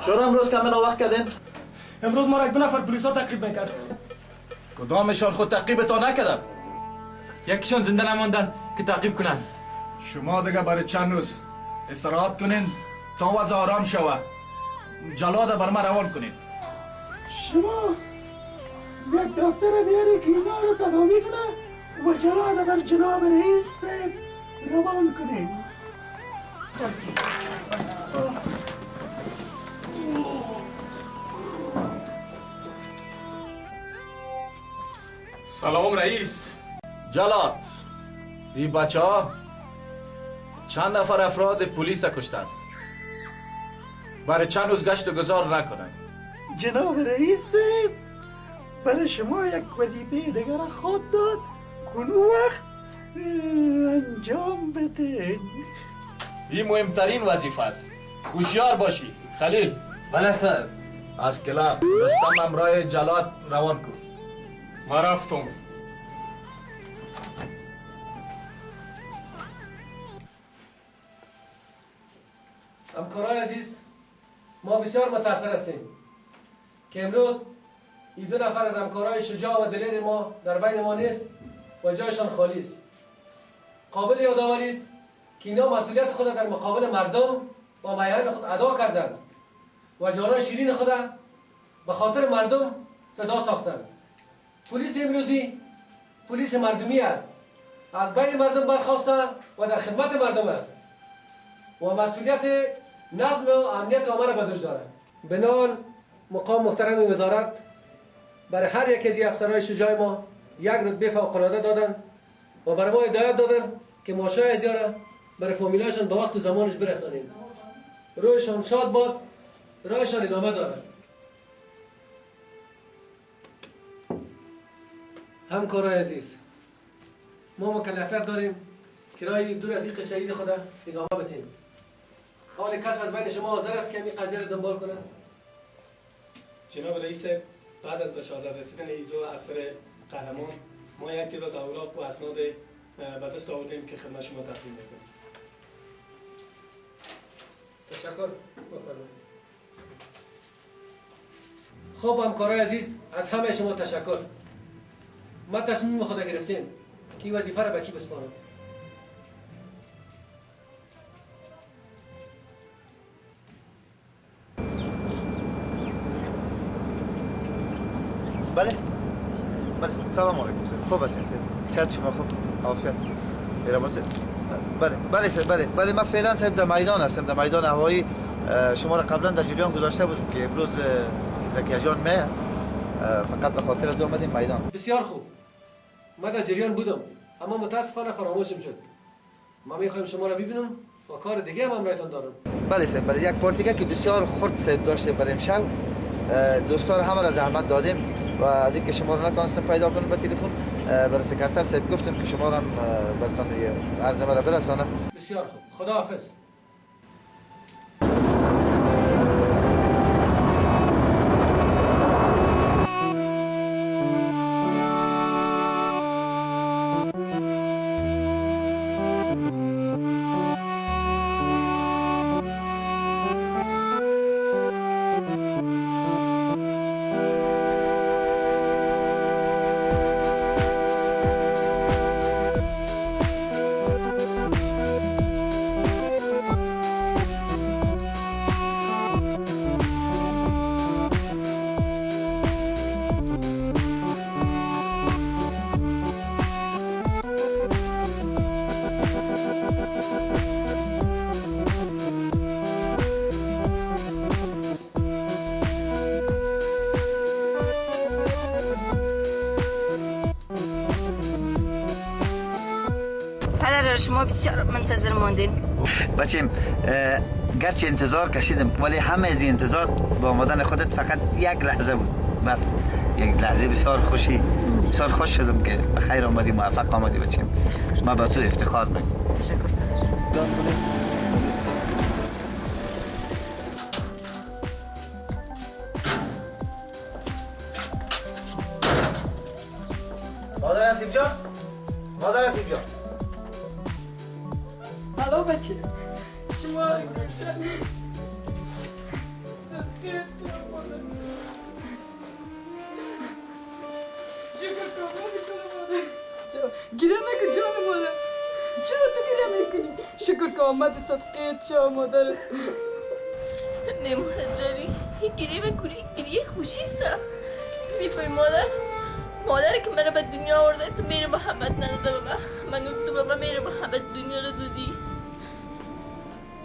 J: چرا امروز کم وقت کردین؟
I: امروز ما را یک دو نفر پلیسا تعقیب میکرد.
J: کدامشان خود تعقیب تا نکردن؟
M: یکیشان زنده نماندن که تعقیب کنن.
J: شما دیگه برای چند روز استراحت کنین تا وضع آرام شود. جلاد بر ما روان کنین.
T: شما یک دکتر بیاری که اینا رو تداوی کنه و جلاد بر جناب رئیس روان کنین.
J: سلام رئیس. جلاد، این بچه ها چند نفر افراد پلیس کشتن. برای چند روز گشت و گذار نکنن.
T: جناب رئیس برای شما یک وظیفه دیگر خود داد کنو وقت انجام بده.
J: این مهمترین وظیفه است. هوشیار باشی،
P: خلیل.
K: بله سر.
P: از کلاب رستم امرای جلاد روان کن.
K: ما رفتم.
Q: همکارای عزیز، ما بسیار متأثر هستیم که امروز این 2 نفر از همکارای شجاع و دلیر ما در بین ما نیست و جایشان خالی است. قابل یادآوری است که اینا مسئولیت خود در مقابل مردم و معیار خود ادا کردند و جانای شیرین خود به خاطر مردم فدا ساختند. پلیس امروزی پلیس مردمی است، از بین مردم برخاسته و در خدمت مردم است و مسئولیت نظم و امنیت عامه را به دوش دارد. بنان مقام محترم وزارت برای هر یک از افسرهای شجاع ما یک رتبه فوق‌العاده دادن و برای ما هدایت دادن که ماشای از را برای فامیلایشان به وقت و زمانش برسانیم. رویشان شاد باد، راهشان ادامه دارد. همکارای عزیز، ما مکلفیت داریم که راه 2 رفیق شهید خود ادامه بدیم. حال کس از بین شما حاضر است که این قضیه را دنبال کنه؟
R: جناب رئیس، بعد از به شهادت رسیدن این 2 افسر قهرمان، ما یک تعداد اوراق و اسناد به دست آوردیم که خدمت شما تقدیم میکنیم.
Q: تشکر. بفرمایید. خب همکارای عزیز، از همه شما تشکر. ما تصمیم خود گرفتیم که این وظیفه را به کی بسپارم.
F: بله. سلام علیکم. خوب هستین سید؟ صحت شما خوب؟ عافیت. بله من فعلا صاحب در میدان هستم، در میدان هوایی. شما را قبلا در جریان گذاشته بودم که امروز زکی جان می فقط به خاطر از اومدیم میدان.
Q: بسیار خوب. من در جریان بودم اما متاسفانه فراموشم شد. ما میخوایم شما را ببینم و کار دیگه هم همراهتان دارم.
F: بله صاحب، بله یک پارتیکه که بسیار خرد صاحب داشته برای امشب. دوستان همه را زحمت دادیم و از اینکه شما را نتونستم پیدا کنم به تلفن برای سکرتر صاحب گفتم که شما را براتون عرضه را برسانم.
Q: بسیار خوب. خداحافظ.
G: شما بسیار منتظر ماندین.
E: بچیم گرچه انتظار کشیدم ولی همه از این انتظار با آمدن خودت فقط یک لحظه بود. بس یک لحظه بسیار خوش شدم که بخیر آمدی، موفق آمدی بچیم. ما با تو افتخار میکنم.
G: تشکر.
F: مادر حسیب جان، مادر حسیب جان.
A: الو بچه شما گیره نکن جان مادر. چرا تو گیره میکنی؟ شکر که آمد صدقیت شما مادرت.
G: نه مادر جانی گیره میکنی، گریه خوشی است. میفهمی مادر که مرا به دنیا آورده تو میره محبت نداده به من تو به من میره محبت دنیا رو دادی.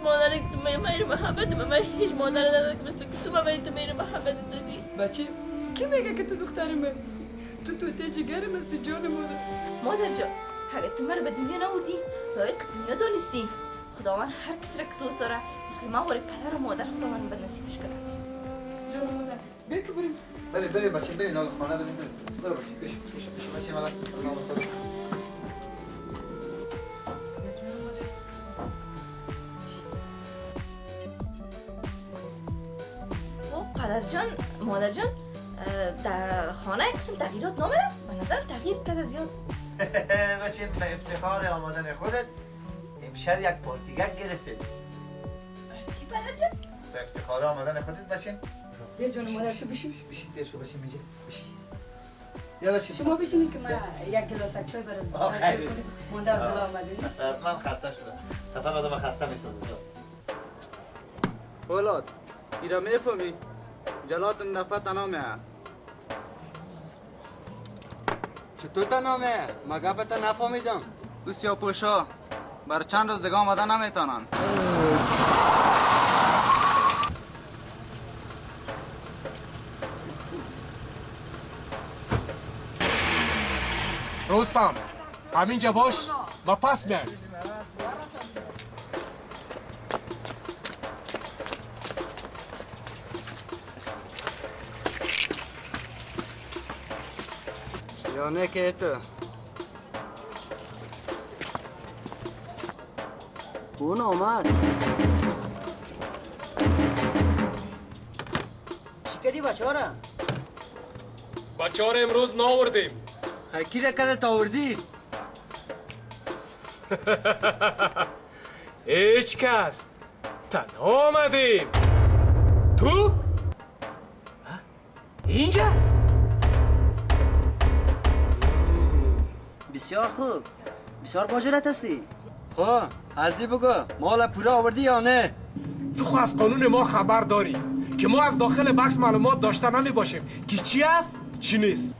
G: مادر که تو میره محبت به من هیچ مادر نداده که مثل که تو به من تو میره محبت دادی.
A: بچه کی میگه که تو دختر مرسی؟ تو توته جگر مستی جان
G: مادر جان اگه تو مرا به دنیا نوردی باید که دنیا دانستی خداوند هر کسی را که دوست داره مثل ما ولی پدر و مادر خداوند به نصیبش کنه.
A: جان مادر بگو بریم.
F: بریم بچه بریم نال خانه بریم. برو بچه بچه مالا
G: پدر جان مادر جان در خانه قسم تغییرات نمیره؟ به نظر تغییر کرده زیاد.
F: بچه به افتخار آمدن خودت امشب یک پارتیگک گرفتیم.
G: چی پدر جان؟
F: به افتخار آمدن خودت بچه.
O: بیا جان مادر تو بشین.
F: بشین تیرشو بشین میگه. بشین. یا بچه
O: شما بشینید که من یک گلاس چای برازم.
F: خیلی.
O: مونده از دل آمدید.
F: من خسته شدم. سفر آدم خسته میسازه.
M: اولاد ایرا میفهمی؟ جلات نفت تنامه. چطور تنامه؟ مگه پتا نفهمیدم. او سیاپوشا بر چند روز دیگه آمدن نمیتونن.
K: رستم همینجا باش و پس بیای.
M: یانه که تو اون آمد
B: چی کردی بچه ها را؟
K: بچه ها را امروز ناوردیم.
M: خیکی را کرده تا آوردی؟
K: هیچ کس تنها آمدیم. تو؟ اینجا؟
B: بسیار خوب بسیار باجرت هستی.
M: خب عرضی بگو مال پورا آوردی یا نه؟
K: تو خو از قانون ما خبر داری که ما از داخل بکس معلومات داشته نمی باشیم که چی است چی نیست.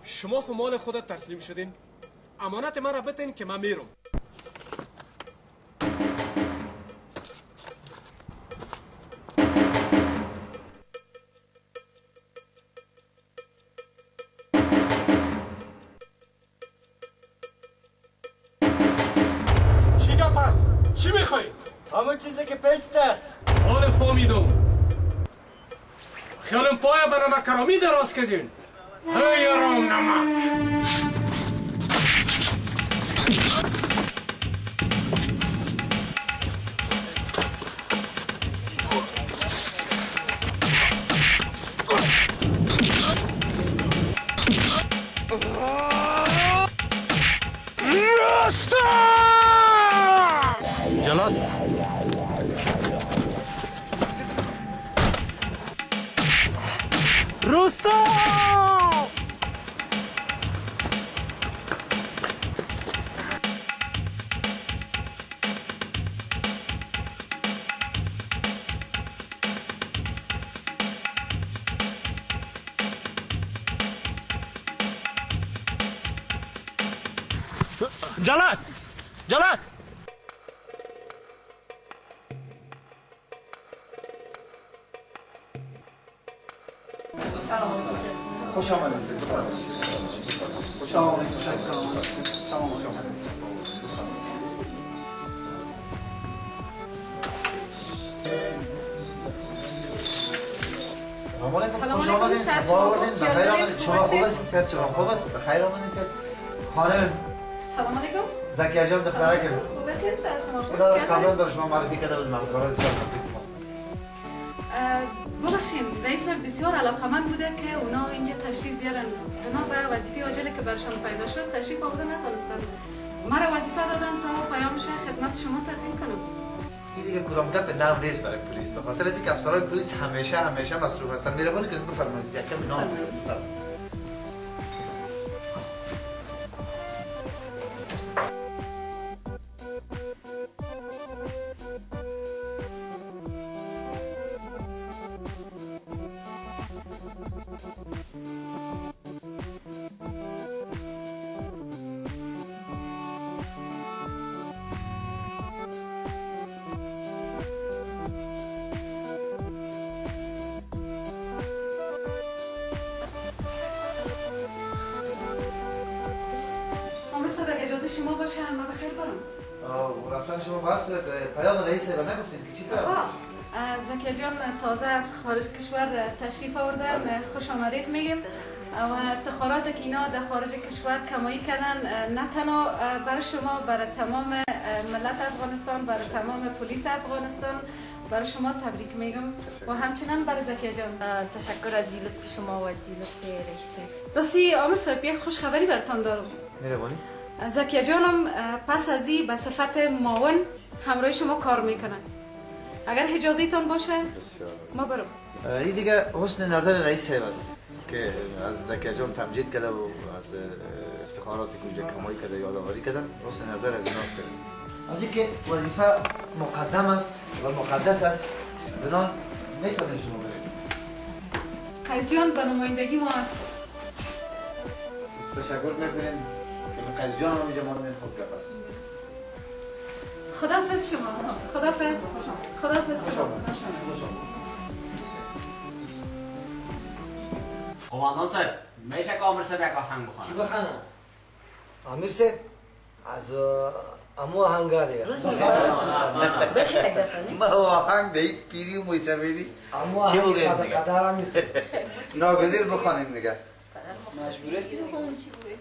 K: شما خو مال خودت تسلیم شدین. امانت من را بتین که من میرم. چی گپ است؟ چی میخوایی؟
B: همون چیزی که پست است.
K: حال فهمیدم. خیالم پایا به نمک کرامی دراز کردین. هی یارم نمک.
M: جلاد
K: رستم
I: جلاد جلاد
F: خوش آمدید. خوش آمدید.
O: سلام علیکم. صحت شما خوب؟
F: بخیر آمدید. شما خوب هستید؟ صحت شما خوب است؟ بخیر آمدید. خانم
O: سلام علیکم.
F: زکیه جان دختره که
O: خوب هستید؟ صحت شما خوب؟
F: قبلا برای شما معرفی کرده بودم. همکارای بسیار نزدیک ماست.
O: ببخشید رئیس بسیار علاقه‌مند بوده که اونا اینجا تشریف بیارن. اونا به وظیفه عاجلی که برشان پیدا شد تشریف آورده نتونستن. مرا وظیفه دادن تا پیامش خدمت شما تقدیم کنم.
F: این دیگه کدام گپ نام نیست برای پلیس. به خاطر از اینکه افسرهای پلیس همیشه مصروف هستن. مهربانی کنید بفرمایید یک کمی نام بفرمایید.
O: شما باشه همه بخیر برم.
F: رفتن شما باید پیام رئیس و نگفتین که چی پیام؟
O: زکیه جان تازه از خارج کشور تشریف آوردن. خوش آمدید میگیم. و افتخارات که اینا در خارج کشور کمایی کردن نه تنها برای شما، برای تمام ملت افغانستان، برای تمام پلیس افغانستان، برای شما تبریک میگم و همچنان برای زکیه جان.
C: تشکر از لطف شما و از لطف رئیس.
O: راستی عامر صاحب یک خوش خبری براتان دارم.
F: مهربانی.
O: زکیه جانم پس از این به صفت معاون همراه شما کار میکنن. اگر اجازهتان باشه ما برم.
F: این دیگه حسن نظر رئیس صاحب است که از زکیه جان تمجید کرده و از افتخاراتی که اونجا کمایی کرده یادآوری کردن. حسن نظر از اوناست. از اینکه وظیفه مقدم است و مقدس است، زنان میتونید شما برید.
O: قیس جان به نمایندگی ما است.
F: تشکر میکنیم که قیس جان هم اینجا ما خوب گپ است.
O: خداحافظ شما. خداحافظ. خداحافظ شما.
V: قماندان صاحب میشه که آمیر صاحب یک آهنگ بخوانم؟
B: چی بخوانم؟ آمیر صاحب از امو آهنگا دیگه
C: روز میخواد بخیر یک دفعه
F: ما آهنگ دی پیری و موسیقی
B: امو آهنگ ساده قدر هم نیست.
F: ناگزیر بخوانیم دیگه.
C: مجبور هستی بخونم چی بوده؟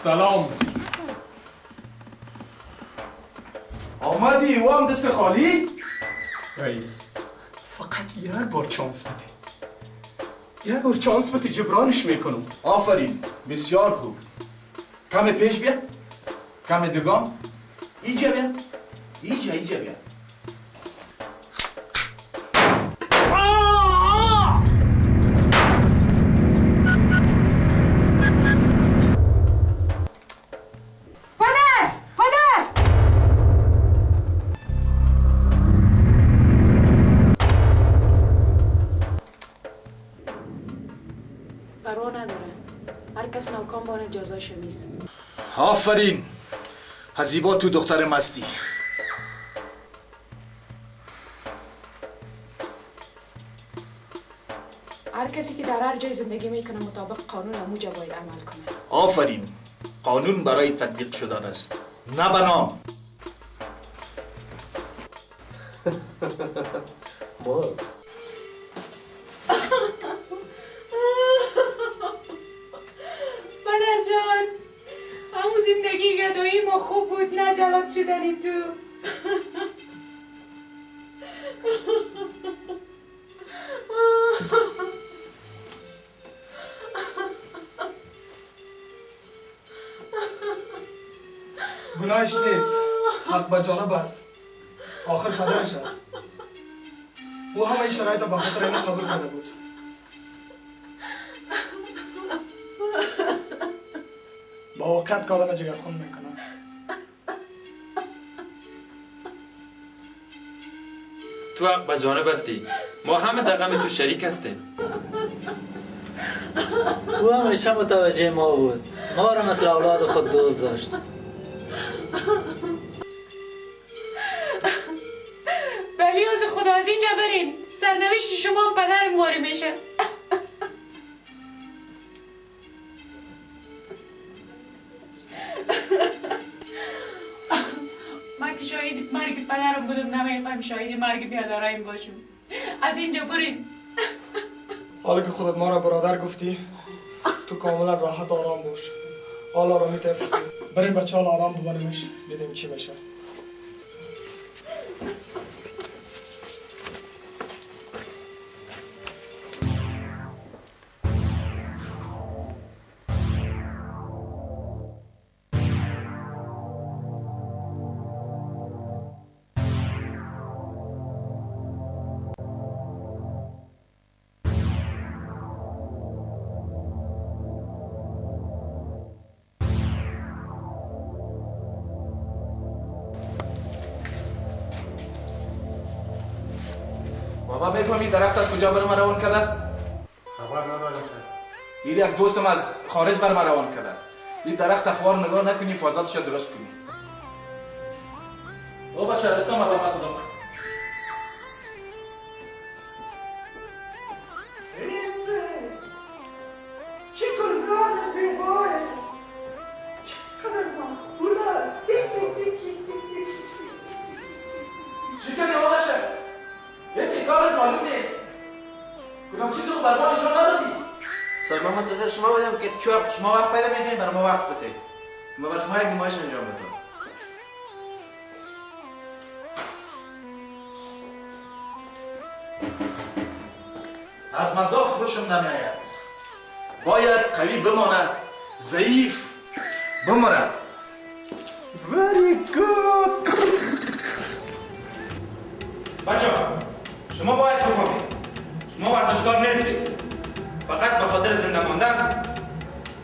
K: سلام.
J: آمدی و هم دست خالی؟
K: رئیس فقط یک بار چانس بده، یک بار چانس بده جبرانش میکنم.
J: آفرین، بسیار خوب. کم پیش بیا، کم دوگام. ایجا بیا، ایجا بیا.
H: جزاش میز.
J: آفرین، هزیبا تو دختر مستی.
H: هر کسی که در هر جای زندگی میکنه مطابق قانون اموجا باید عمل کنه.
J: آفرین، قانون برای تطبیق شدن است، نه بنام.
A: مادر جان، همون زندگی گدایی ما خوب بود، نه جلاد شدنی تو.
I: گناهش نیست، حق به جانب است. آخر پدرش است. او همه این شرایط به خاطر اینه قبول کرده بود. با واقعیت که آدم جگرخون میکنه.
N: تو حق به جانب هستی، ما همه در غم تو شریک هستیم.
W: او همیشه متوجه ما بود، ما را مثل اولاد خود دوست داشت.
A: بلی از خدا از اینجا بریم، سرنوشت شما پدر مواری میشه. من که شاهد مرگ پدرم بودم، نمیخوایم شاهد مرگ بیادرایم باشم. از اینجا بریم.
I: حالا که خودت ما را برادر گفتی، تو کاملا راحت آرام باش. حال آرامی تفس کن. بریم بچه حال آرام ببریمش، ببینیم چی میشه.
J: بابا میفهمی درخت از کجا بر ما روان کرده؟
D: خبر ندارم شد.
J: این یک دوستم از خارج بر ما روان کرده. این درخت اخبار نگاه نکنی، فاضلاتش درست کنی. او بچه رستم الله ما صدا کن.
T: چه گلگان زیبای، چقدر مقبوله.
J: چی کنی آقا بچه؟ یه چیز سالت معلوم نیست. کدام چیزی رو بر ما نشان ندادی؟
F: سر ما منتظر شما بودم که شما وقت پیدا میکنید برای ما وقت بده. ما بر شما یک نمایش انجام بدم.
J: از مزاق خوشم نمیآید. باید قوی بماند، ضعیف بماند.
T: Very good.
L: بچه شما باید بفهمید شما ورزشکار نیستید، فقط به خاطر زنده ماندن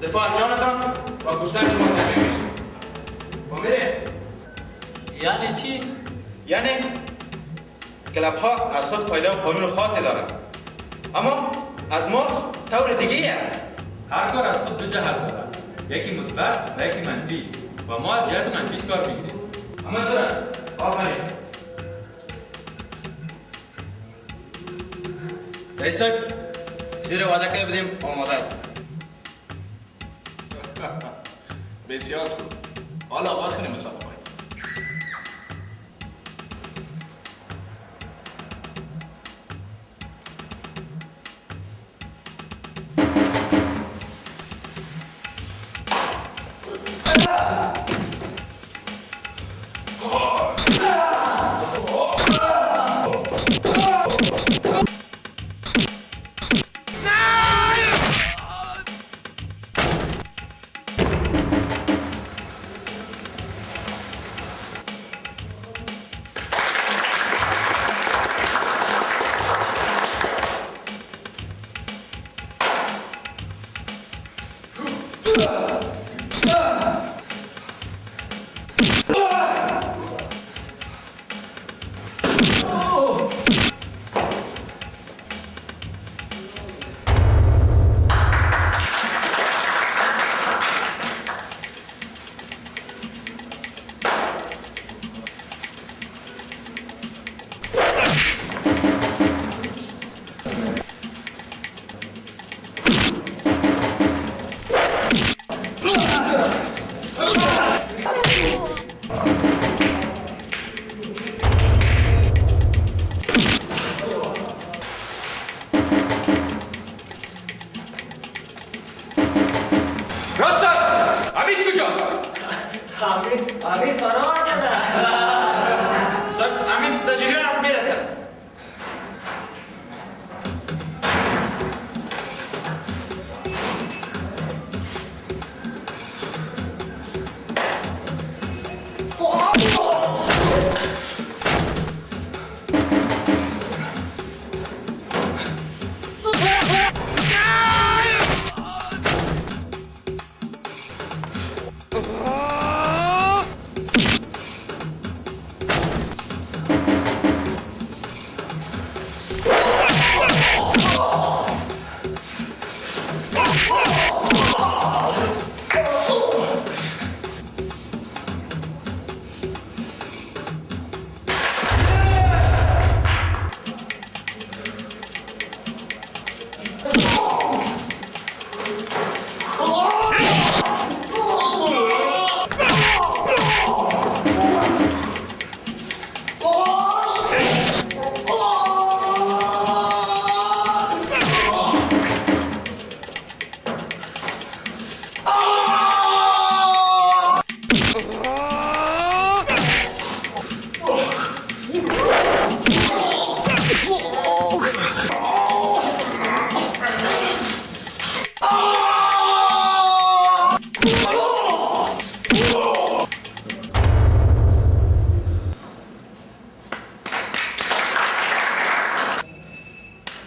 L: دفاع از جانتان و کشتن شما تبریک میشید. فهمیدید؟
N: یعنی چی؟
L: یعنی کلاب ها از خود قاعده و قانون خاصی دارند، اما از ما طور دیگه است.
N: هر کار از خود دو جهت داره، یکی مثبت و یکی منفی و ما از جهت منفیش کار میگیریم.
L: اما درست. آفرین. رئیس صاحب چیزی رو وعده کرده بودیم آماده است.
J: بسیار خوب. حالا آغاز کنیم مسابقه.
L: امید فرار کرده. امید در جریان است میرسه.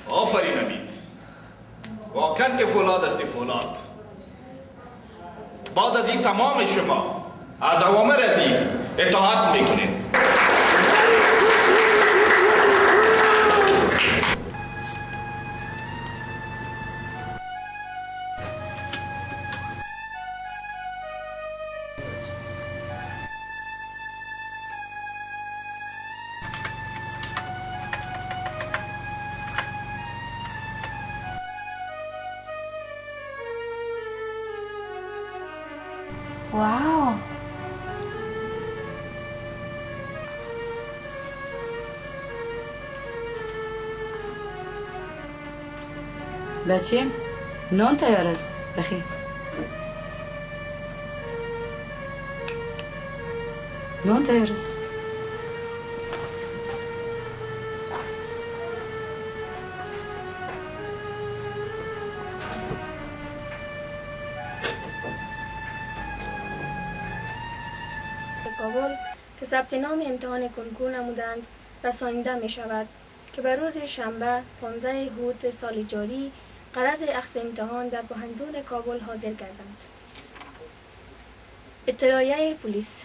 J: آفرین امید، واقعا که فولاد است فولاد. بعد از این تمام شما از اوامر از این اطاعت میکنید.
C: واو. بچه نان تیار است، بخیر. نان تیار است.
P: کابل که ثبت نام امتحان کنکور نمودند رسانیده می شود که به روز شنبه 15 هود سال جاری غرض اخذ امتحان در پوهنتون کابل حاضر کردند. اطلاعیه پلیس.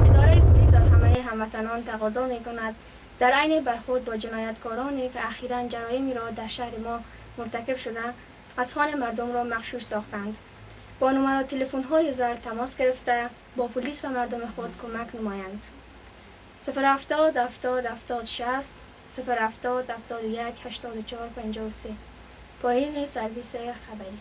P: اداره پلیس از همه هموطنان تقاضا می کند در عین برخورد با جنایتکارانی که اخیراً جرایمی را در شهر ما مرتکب شده اذهان مردم را مغشوش ساختند. با نمرات تلفن‌های زرد تماس گرفته با پلیس و مردم خود کمک نمایند. 070 70 70 60 070 71 84 53 پایین سرویس خبری.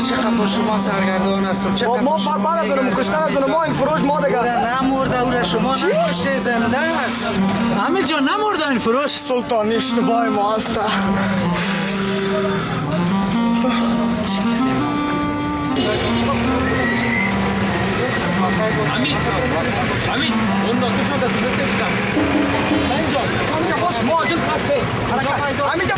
R: چقدر با شما سرگردان هستم.
B: ما بعد از اون کشتن از اون ما این فروش ما دیگه
R: نمرده او را شما نکشته زنده است.
W: حمید جان نمرده این فروش.
B: سلطان اشتباه ما است.
K: حمید اون داستان در طول کشیدم.
B: حمید باش ماجل پس حرکت. حمید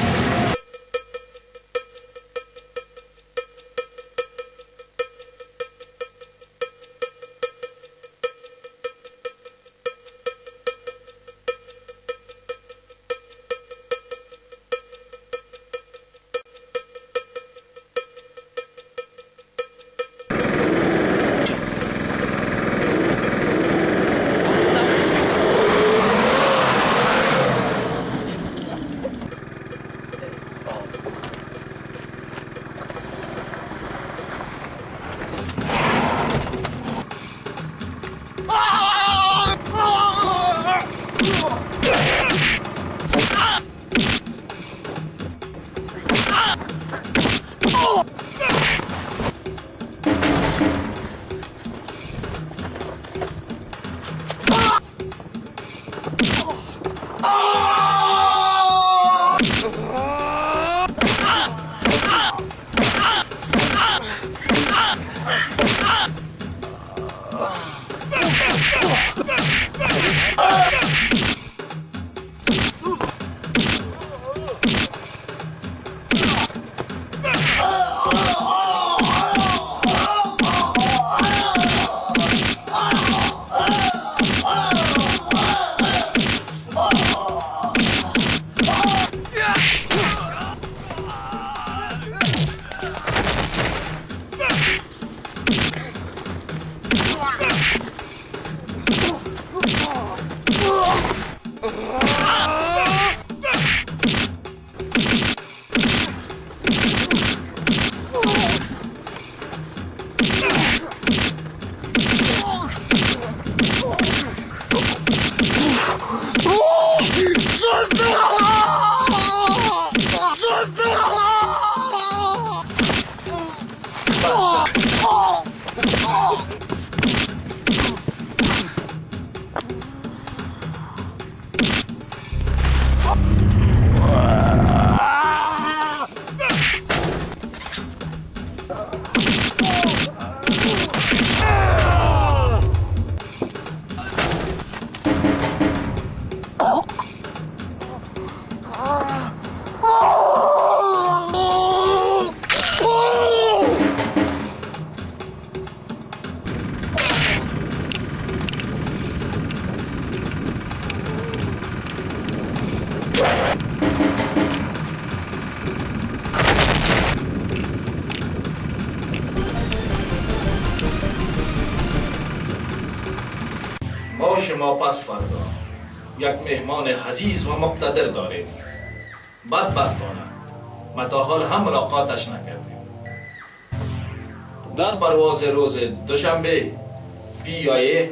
S: شما پس فردا یک مهمان عزیز و مقتدر داریم. بدبختانه ما تا حال هم ملاقاتش نکردیم. در پرواز روز دوشنبه پیایه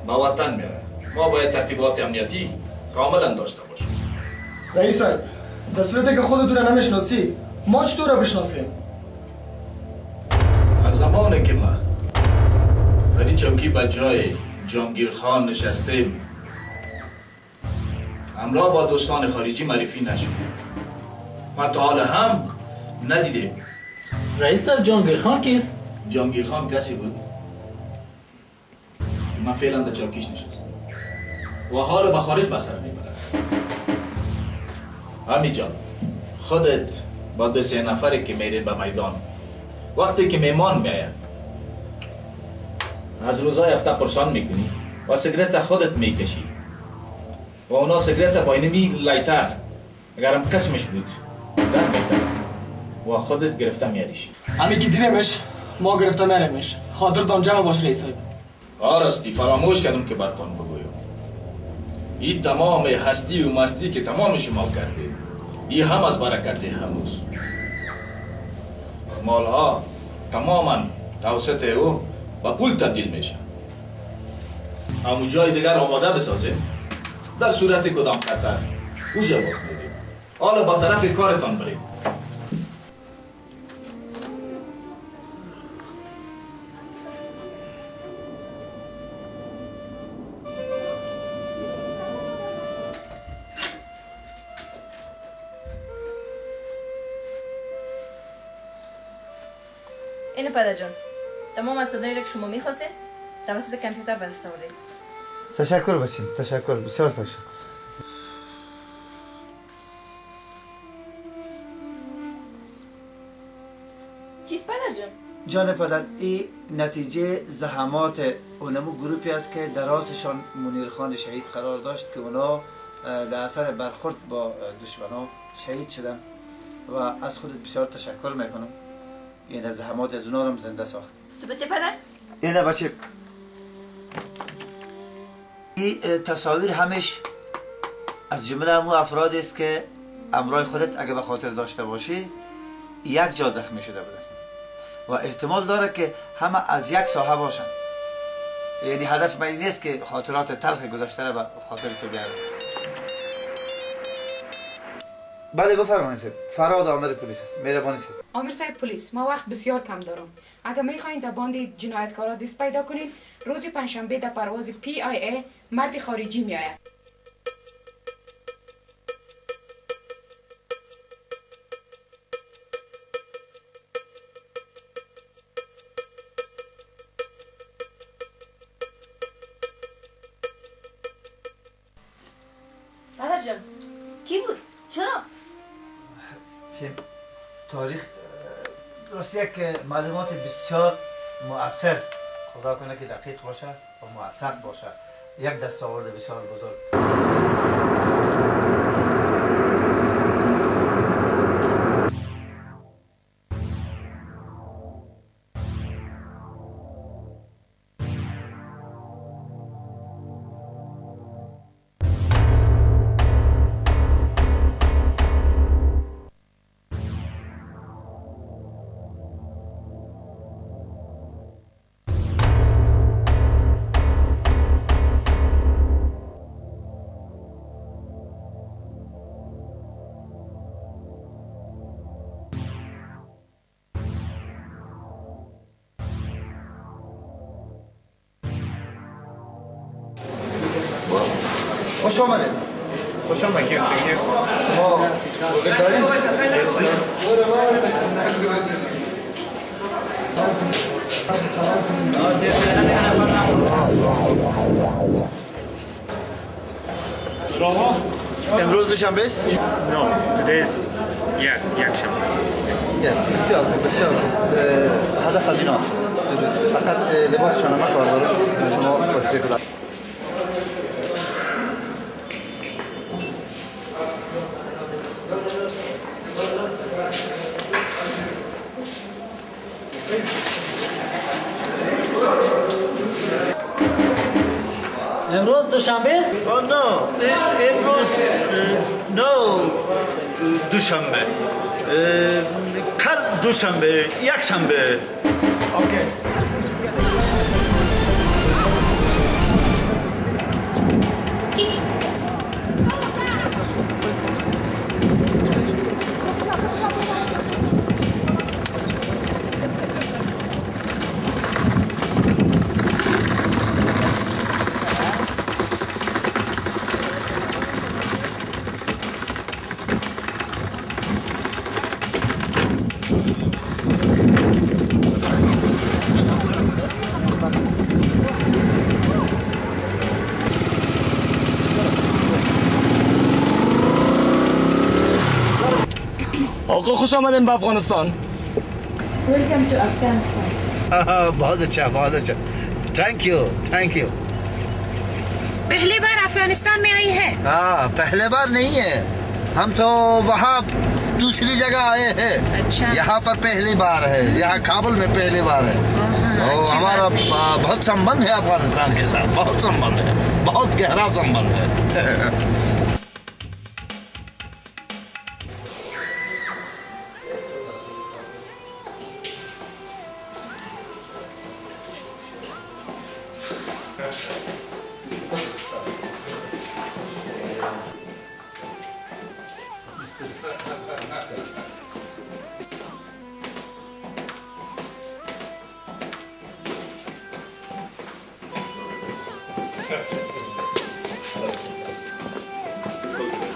S: به وطن میره. ما باید ترتیبات امنیتی کاملا داشته باشیم.
I: رئیس صاحب در صورتی که خودتون رو نمیشناسی ما چطور رو بشناسیم؟
S: از زمانی که ما در این چوکی به جای جهانگیر خان نشستیم همراه با دوستان خارجی معرفی نشدیم. ما تا حال هم ندیدیم.
W: رئیس صاحب جهانگیر خان کیست؟
S: جهانگیر خان کسی بود من فعلا در چوکیش نشستم و حال به خارج به سر میبرم. حمید جان خودت با 2-3 نفری که میرین به میدان وقتی که میمان میاید از روزای هفته پرسان میکنی و سیگرت خودت میکشی و اونا سیگرت با اینمی لایتر اگرم قسمش بود در میتر و خودت گرفته میاریش.
I: همین که دیدمش ما گرفته میاریمش. خاطرتان جمع باش رئیس صاحب.
S: راستی فراموش کردم که برتان بگویم این تمام هستی و مستی که تمام شما کردید این هم از برکت هنوز مالها تماما توسط او با پول تبدیل میشه. همون جای دیگر آماده بسازه در صورت کدام خطر او جواب میدیم. حالا با طرف کارتان بریم.
E: این پدر جان تمام اسنادی را که شما میخواستین توسط کامپیوتر به دست آوردیم.
F: تشکر بچین، تشکر، بسیار تشکر.
E: چیز پدر جان؟
F: جان پدر، این نتیجه زحمات اونمو گروپی است که در راسشان منیرخان شهید قرار داشت که اونا در اثر برخورد با دشمنا شهید شدن و از خودت بسیار تشکر میکنم. این زحمات از اونا رو زنده ساخت.
E: تو بده پدر؟
F: اینه بچه، این تصاویر همش از جمله همون افرادی است که امرای خودت اگه به خاطر داشته باشی یک جا زخمی شده بودن و احتمال داره که همه از یک ساحه باشن. یعنی هدف من نیست که خاطرات تلخ گذشته را به خاطر تو بیارم. بله بفرمایید. فراد آمر پلیس است. مهربانی است.
H: آمر صاحب پلیس، ما وقت بسیار کم دارم. اگر میخواین در باند جنایتکارا دست پیدا کنین، روز پنجشنبه در پرواز PIA مرد خارجی میآید.
E: پدر جان کی بود؟ چرا؟
F: تاریخ درست یک معلومات بسیار مؤثر، خدا کنه که دقیق باشه و مؤثر باشه. یک دستاورد بسیار بزرگ. خوش آمده. خوش آمده. شما وقت دارید؟
L: شما؟
F: امروز دوشنبه است؟
L: No, today is یک شنبه.
F: بسیار بسیار هدف از این است. درست. فقط لباس شنامه کار دارم. شما واسطه کنید.
W: امروز دوشنبه است؟
F: نه امروز دوشنبه. کل دوشنبه، یک شنبه. اوکی.
I: آقا خوش آمدین به افغانستان.
H: Welcome to Afghanistan.
F: बहुत अच्छा. Thank you.
H: पहली बार अफगानिस्तान में आई है?
F: हाँ, पहले बार नहीं है, हम तो वहाँ दूसरी जगह आए हैं।
H: अच्छा।
F: यहाँ पर पहली बार है, यहाँ काबुल में पहली बार है। और हमारा बहुत संबंध है अफगानिस्तान के साथ, बहुत संबंध है, बहुत गहरा संबंध है।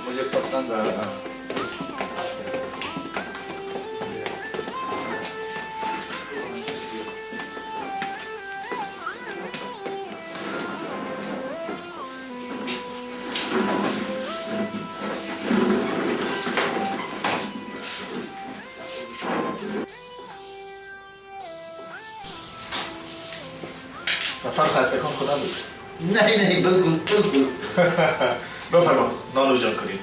J: मुझे पसंद आया।
S: سفر خستگان خدا بود.
F: نه بالکل
S: بفرما نانو جان کنید.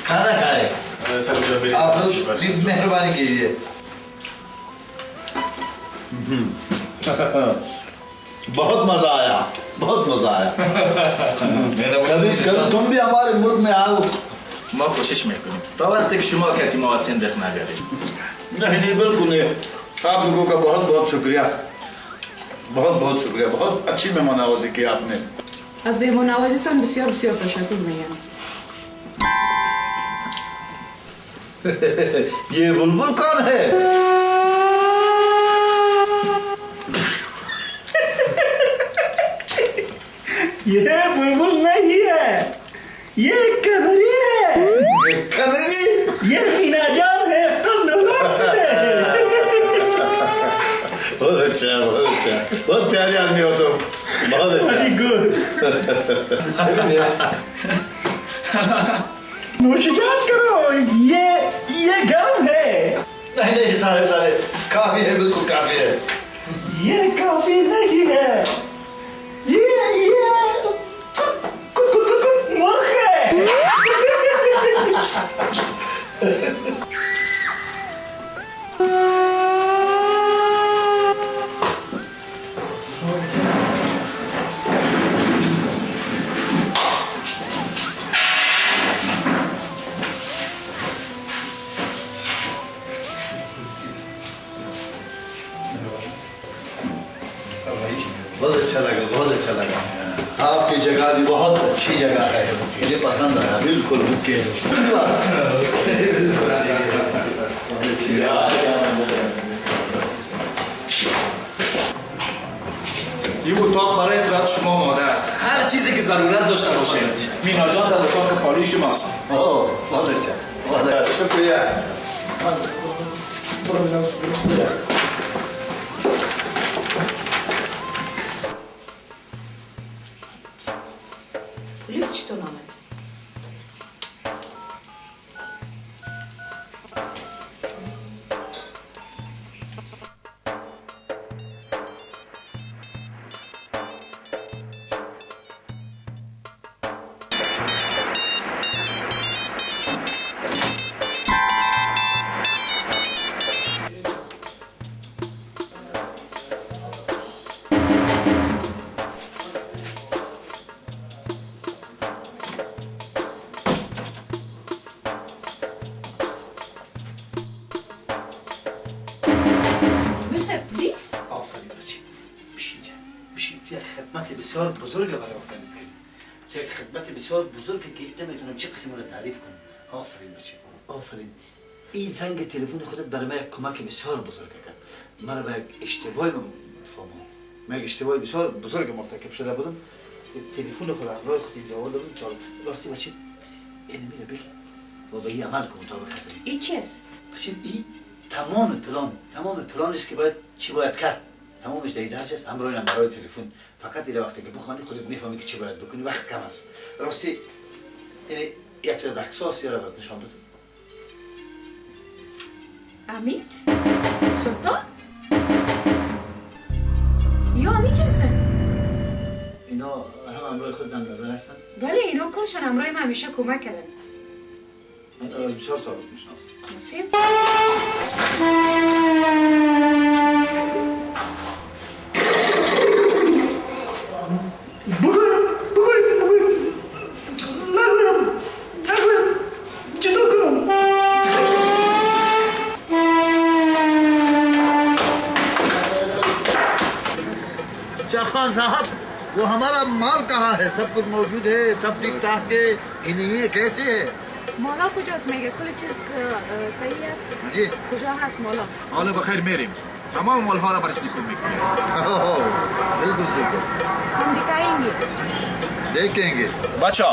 F: खाना खाए
S: सर
F: आप लोग मेहरबानी कीजिए बहुत मजा आया कभी तुम भी हमारे मुल्क में आओ
S: ما कोशिश میکنیم تا وقتی که شما کتی ما سندخ نگرید.
F: नहीं बिल्कुल नहीं आप लोगों का बहुत बहुत शुक्रिया बहुत अच्छी मेहमाननवाजी की आपने
H: از مهمان‌نوازیتان بسیار تشکر میگم.
F: ये बुलबुल कौन है
T: ये बुलबुल नहीं है, ये कनरी है।
F: कनरी?
T: ये मीना जान है, तो
F: बहुत अच्छा बहुत प्यारे आदमी हो तुम बहुत अच्छा
T: वेरी गुड नोशिजात करो ये गरम है
F: नहीं साहब काफी है बिल्कुल काफी है
T: ये काफी नहीं है ये मुल्क है
F: बहुत अच्छा लगा आपकी जगह भी बहुत अच्छी जगह है मुझे पसंद आया बिल्कुल
S: این اتاق برای استراحت شما آماده است. هر چیزی که ضرورت داشته باشه. مینا جان در اتاق کاری شماست.
F: बहुत अच्छा शुक्रिया
H: پلیس چطور آمد؟ بسیار بزرگه برای وقتن فیلم یک خدمت بسیار بزرگه که نمیتونم چه قسمی رو تعریف کنم آفرین بچه آفرین این زنگ تلفن خودت برای من یک کمک بسیار بزرگه کرد من به یک اشتباهی فهمم من یک اشتباه بسیار بزرگ مرتکب شده بودم تلفن خود همراه خودی جواب دادم چال راستی بچه اینو میره بگی و به این عمل کن تا بخاطر این چیست بچه این تمام پلان است که باید چی باید کرد تمامش در درج است همراه نمبرهای تلفن فقط این وقتی که بخوانی خودت میفهمی که چی باید بکنی وقت کم است راستی یک تا دکساس یا رو نشان بده امیت سلطان یا امیت هستن
F: اینا هم همراه خود در نظر هستن
H: بله اینا کلشان همراه من همیشه کمک کردن
F: من بسیار سابق میشناسم
H: قاسم
F: खान साहब वो हमारा माल कहाँ है सब कुछ मौजूद है सब ठीक ठाक है इन्हीं कैसे है
H: مالا کجاست میگه کل چیز صحیح است
F: جی
H: کجا هست مالا
J: حالا بخیر میریم تمام مالها را برش نیکو میکنیم
F: बिल्कुल ठीक है
H: हम दिखाएंगे
F: देखेंगे
J: بچه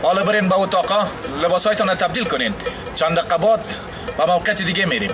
J: حالا برین با اتاقا لباسایتان را تبدیل کنین چند دقیقه بعد به موقعیت دیگه میریم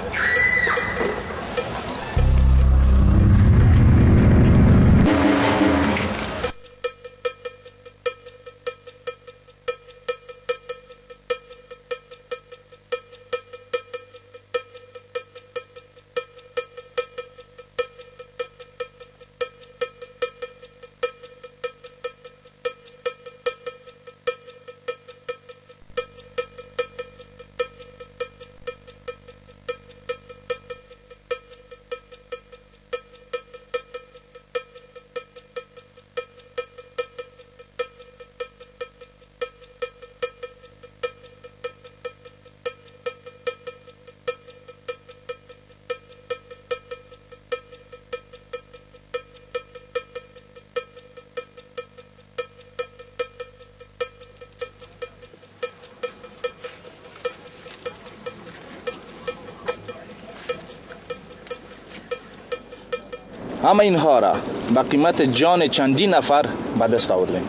J: همه اینها را با قیمت جان چندین نفر به دست آوردیم.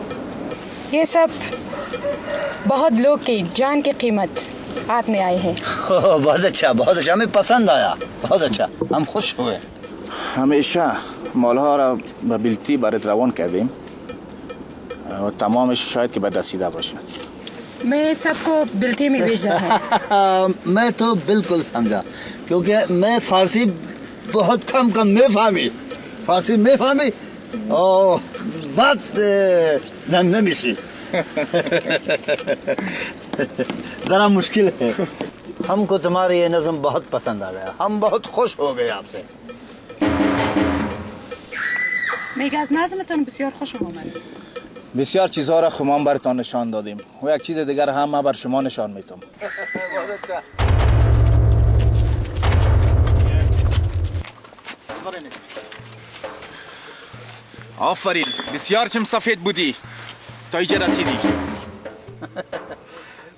G: ये सब बहुत लोग की जान की कीमत हाथ में आई है।
H: बहुत अच्छा हमें पसंद आया, बहुत अच्छा, हम खुश हुए.
J: همیشه مالها را به بلتی برات روان کردیم و تمامش شاید که به رسیده باشه.
G: मैं सबको बिल्ती में भेजा है।
H: मैं तो बिल्कुल समझा क्योंकि मैं फारसी बहुत कम मैं फहमी फारसी में फहमी और बात नमिशी जरा मुश्किल है. हमको तुम्हारी ये नज़म बहुत पसंद आ गया, हम बहुत खुश हो गए आपसे.
G: میگه از نظمتون بسیار خوشم آمد.
J: بسیار چیزها را خودمان برتان نشان دادیم و یک چیز دیگر هم من بر شما نشان میتم. آفرین، بسیار چم سفید بودی تا اینجا رسیدی.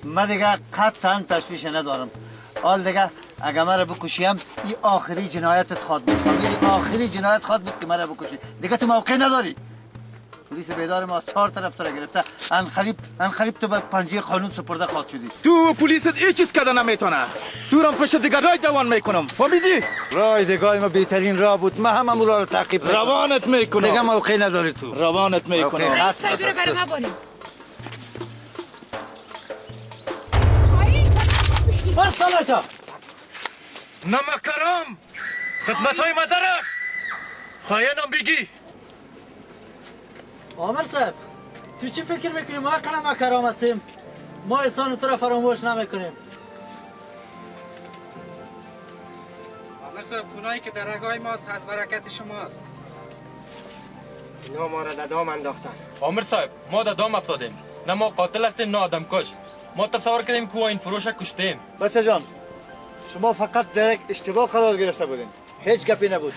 H: من دیگه قطعا تشویش ندارم. حال دیگه اگه من را بکشیم این آخری جنایتت خواد بود. فهمیدی؟ آخری جنایت خواد بود که من را بکشی. دیگه تو موقع نداری. پلیس بیدار ما از 4 طرف تو را گرفته. انقلیب تو به پنجه قانون سپرده خواهد شدی.
J: تو پلیست هیچ چیز کردن نمیتونه. تو را پشت دیگر رای دوان میکنم. فهمیدی؟
H: رای دیگه ما بهترین راه بود. من هم امور را تعقیب میکنم.
J: روانت میکنم.
H: دیگه موقع نداری تو.
J: روانت میکنم.
G: سایبر برای ما بانیم.
H: برسالاشا
J: نمکرم خدمت های مدرف خواهینم بگی.
W: عامر صاحب تو چی فکر میکنی ما کنم کرام هستیم؟ ما احسان تو را فراموش نمیکنیم.
R: عامر صاحب خونایی که در رگای ماست از برکت شماست. اینا ما را در دام انداختن.
N: عامر صاحب ما در دام افتادیم. نه ما قاتل هستیم نه آدم کش. ما تصور کردیم که این فروش کشتیم.
H: بچه جان شما فقط در یک اشتباه قرار گرفته بودین. هیچ گپی نبود.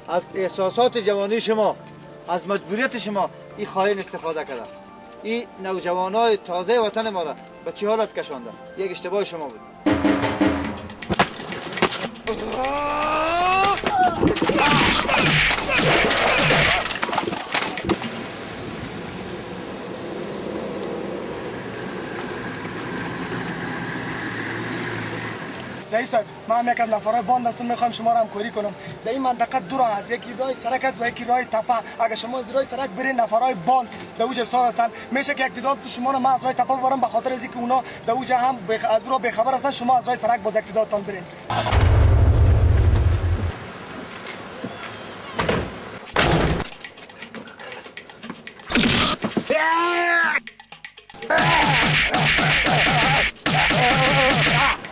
H: از احساسات جوانی شما، از مجبوریت شما این خائن استفاده کرده. این نوجوانای تازه وطن ما را به چه حالت کشانده؟ یک اشتباه شما بود.
I: رئیس صاحب من هم یک از نفرهای باند هستم، میخوام شما را همکاری کنم. در این منطقه دو راه است، یکی راه سرک است و یکی راه تپه. اگر شما از راه سرک برین نفرهای باند در اوج استاد هستن، میشه که یک تعداد تو شما را من از راه تپه ببرم به خاطر از اینکه اونا در اوج هم از راه بیخبر هستن. شما از راه سرک باز یک تعدادتان برین.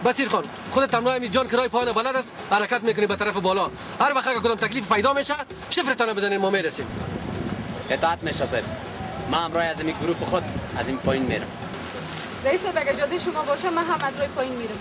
R: بسیر خان خودت هم راه جان کرای پایان بلد است، حرکت میکنی به طرف بالا. هر وقت کدام تکلیف پیدا میشه شفرتان بزنین ما میرسیم.
V: اطاعت میشه سر. ما هم راه از این گروپ خود از این پایین میرم.
O: رئیس صاحب اگه اجازه شما باشه من هم از روی پایین میرم.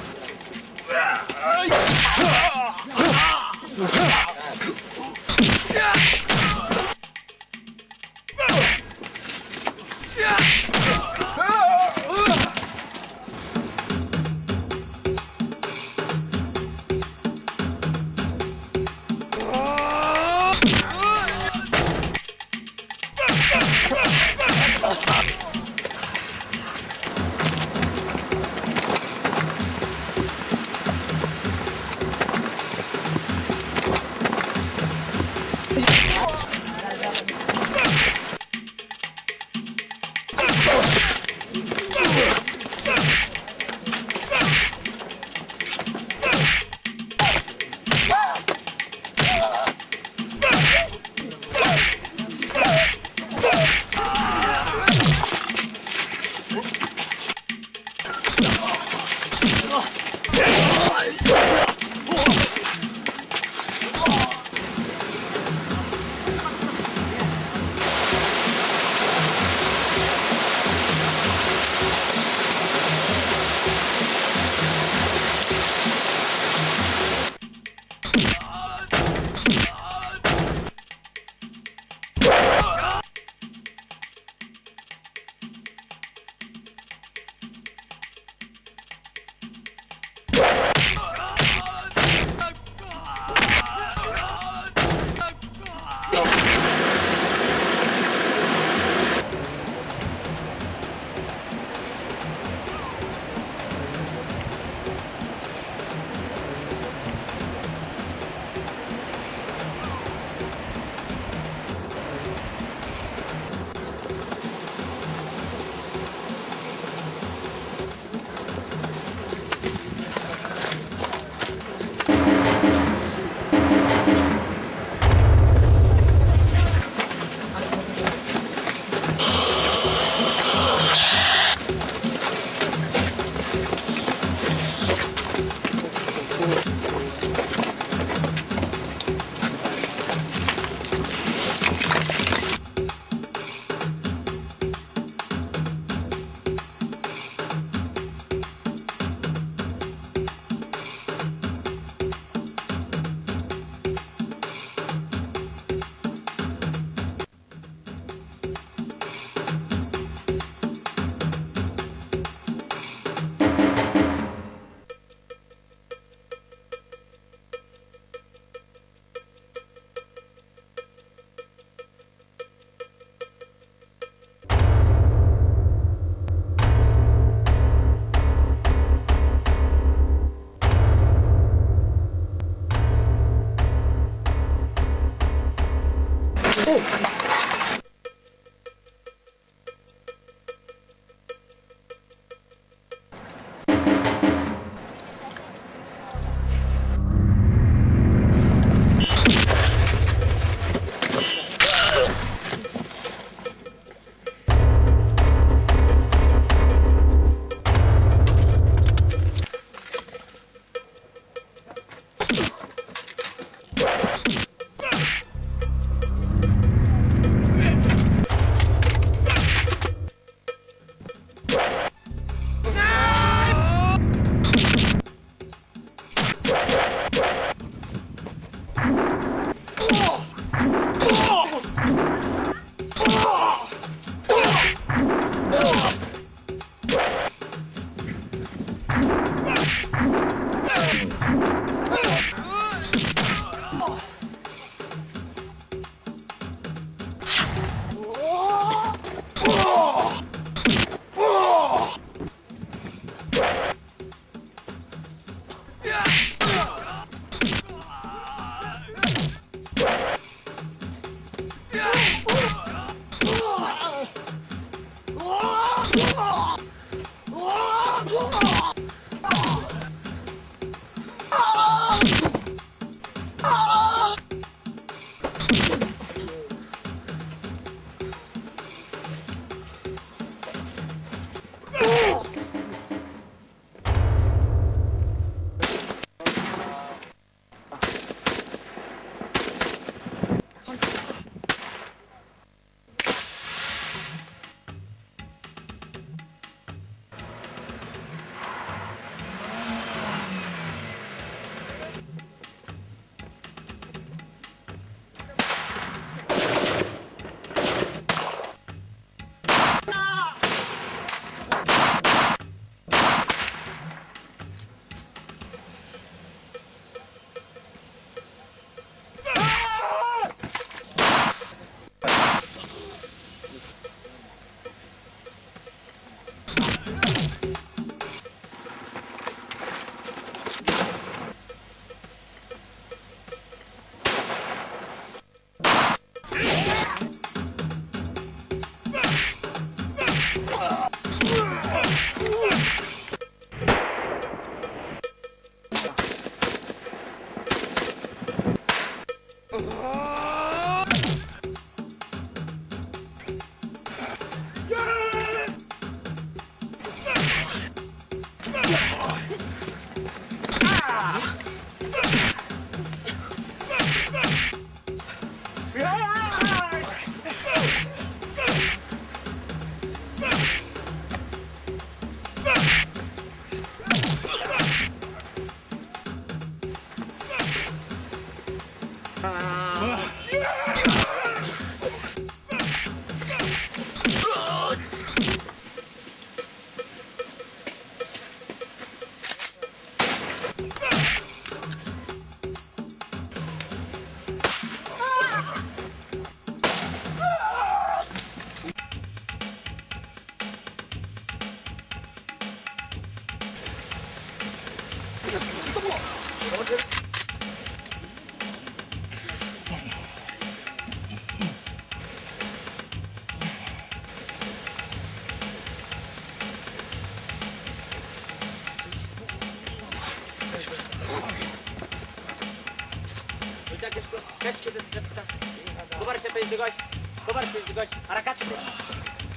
V: حرکت بده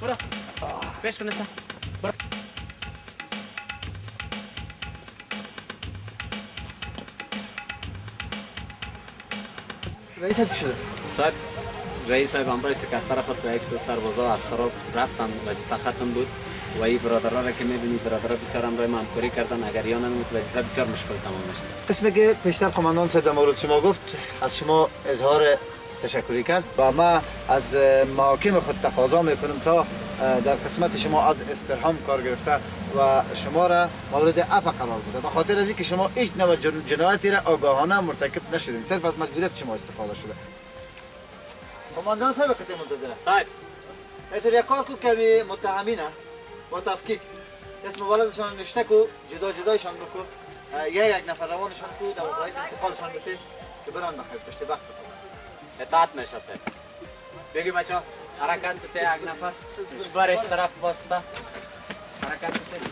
V: برو پیش کنه برو
F: رئیس صاحب چی شده؟
V: صاحب رئیس صاحب همراه سکرتر خود و یک دو سربازا و افسرا رفتن وظیفه ختم بود و این برادرها را که میبینید برادرها بسیار همراه ما همکاری کردن اگر یا نمید وظیفه بسیار مشکل تمام میشه.
F: قسمی که پیشتر قماندان صاحب در مورد شما گفت از شما اظهار تشکری کرد و ما از محاکم خود تقاضا میکنم تا در قسمت شما از استرهام کار گرفته و شما را مورد عفو قرار بده به خاطر از اینکه شما هیچ نوع جنایتی را آگاهانه مرتکب نشدید صرف از مجبوریت شما استفاده شده. قماندان صاحب قطعه منتظره صاحب اینطور یک کار کو که متهمینه با تفکیک اسم ولدشان نشته کو جدا جدایشان بکو یک نفر روانشان کو در وسایل انتقالشان بده که برن بخیر پشت بخت
V: اطاعت میشه صاحب بگی بچه حرکت بده یک نفر برش طرف باسته حرکت بده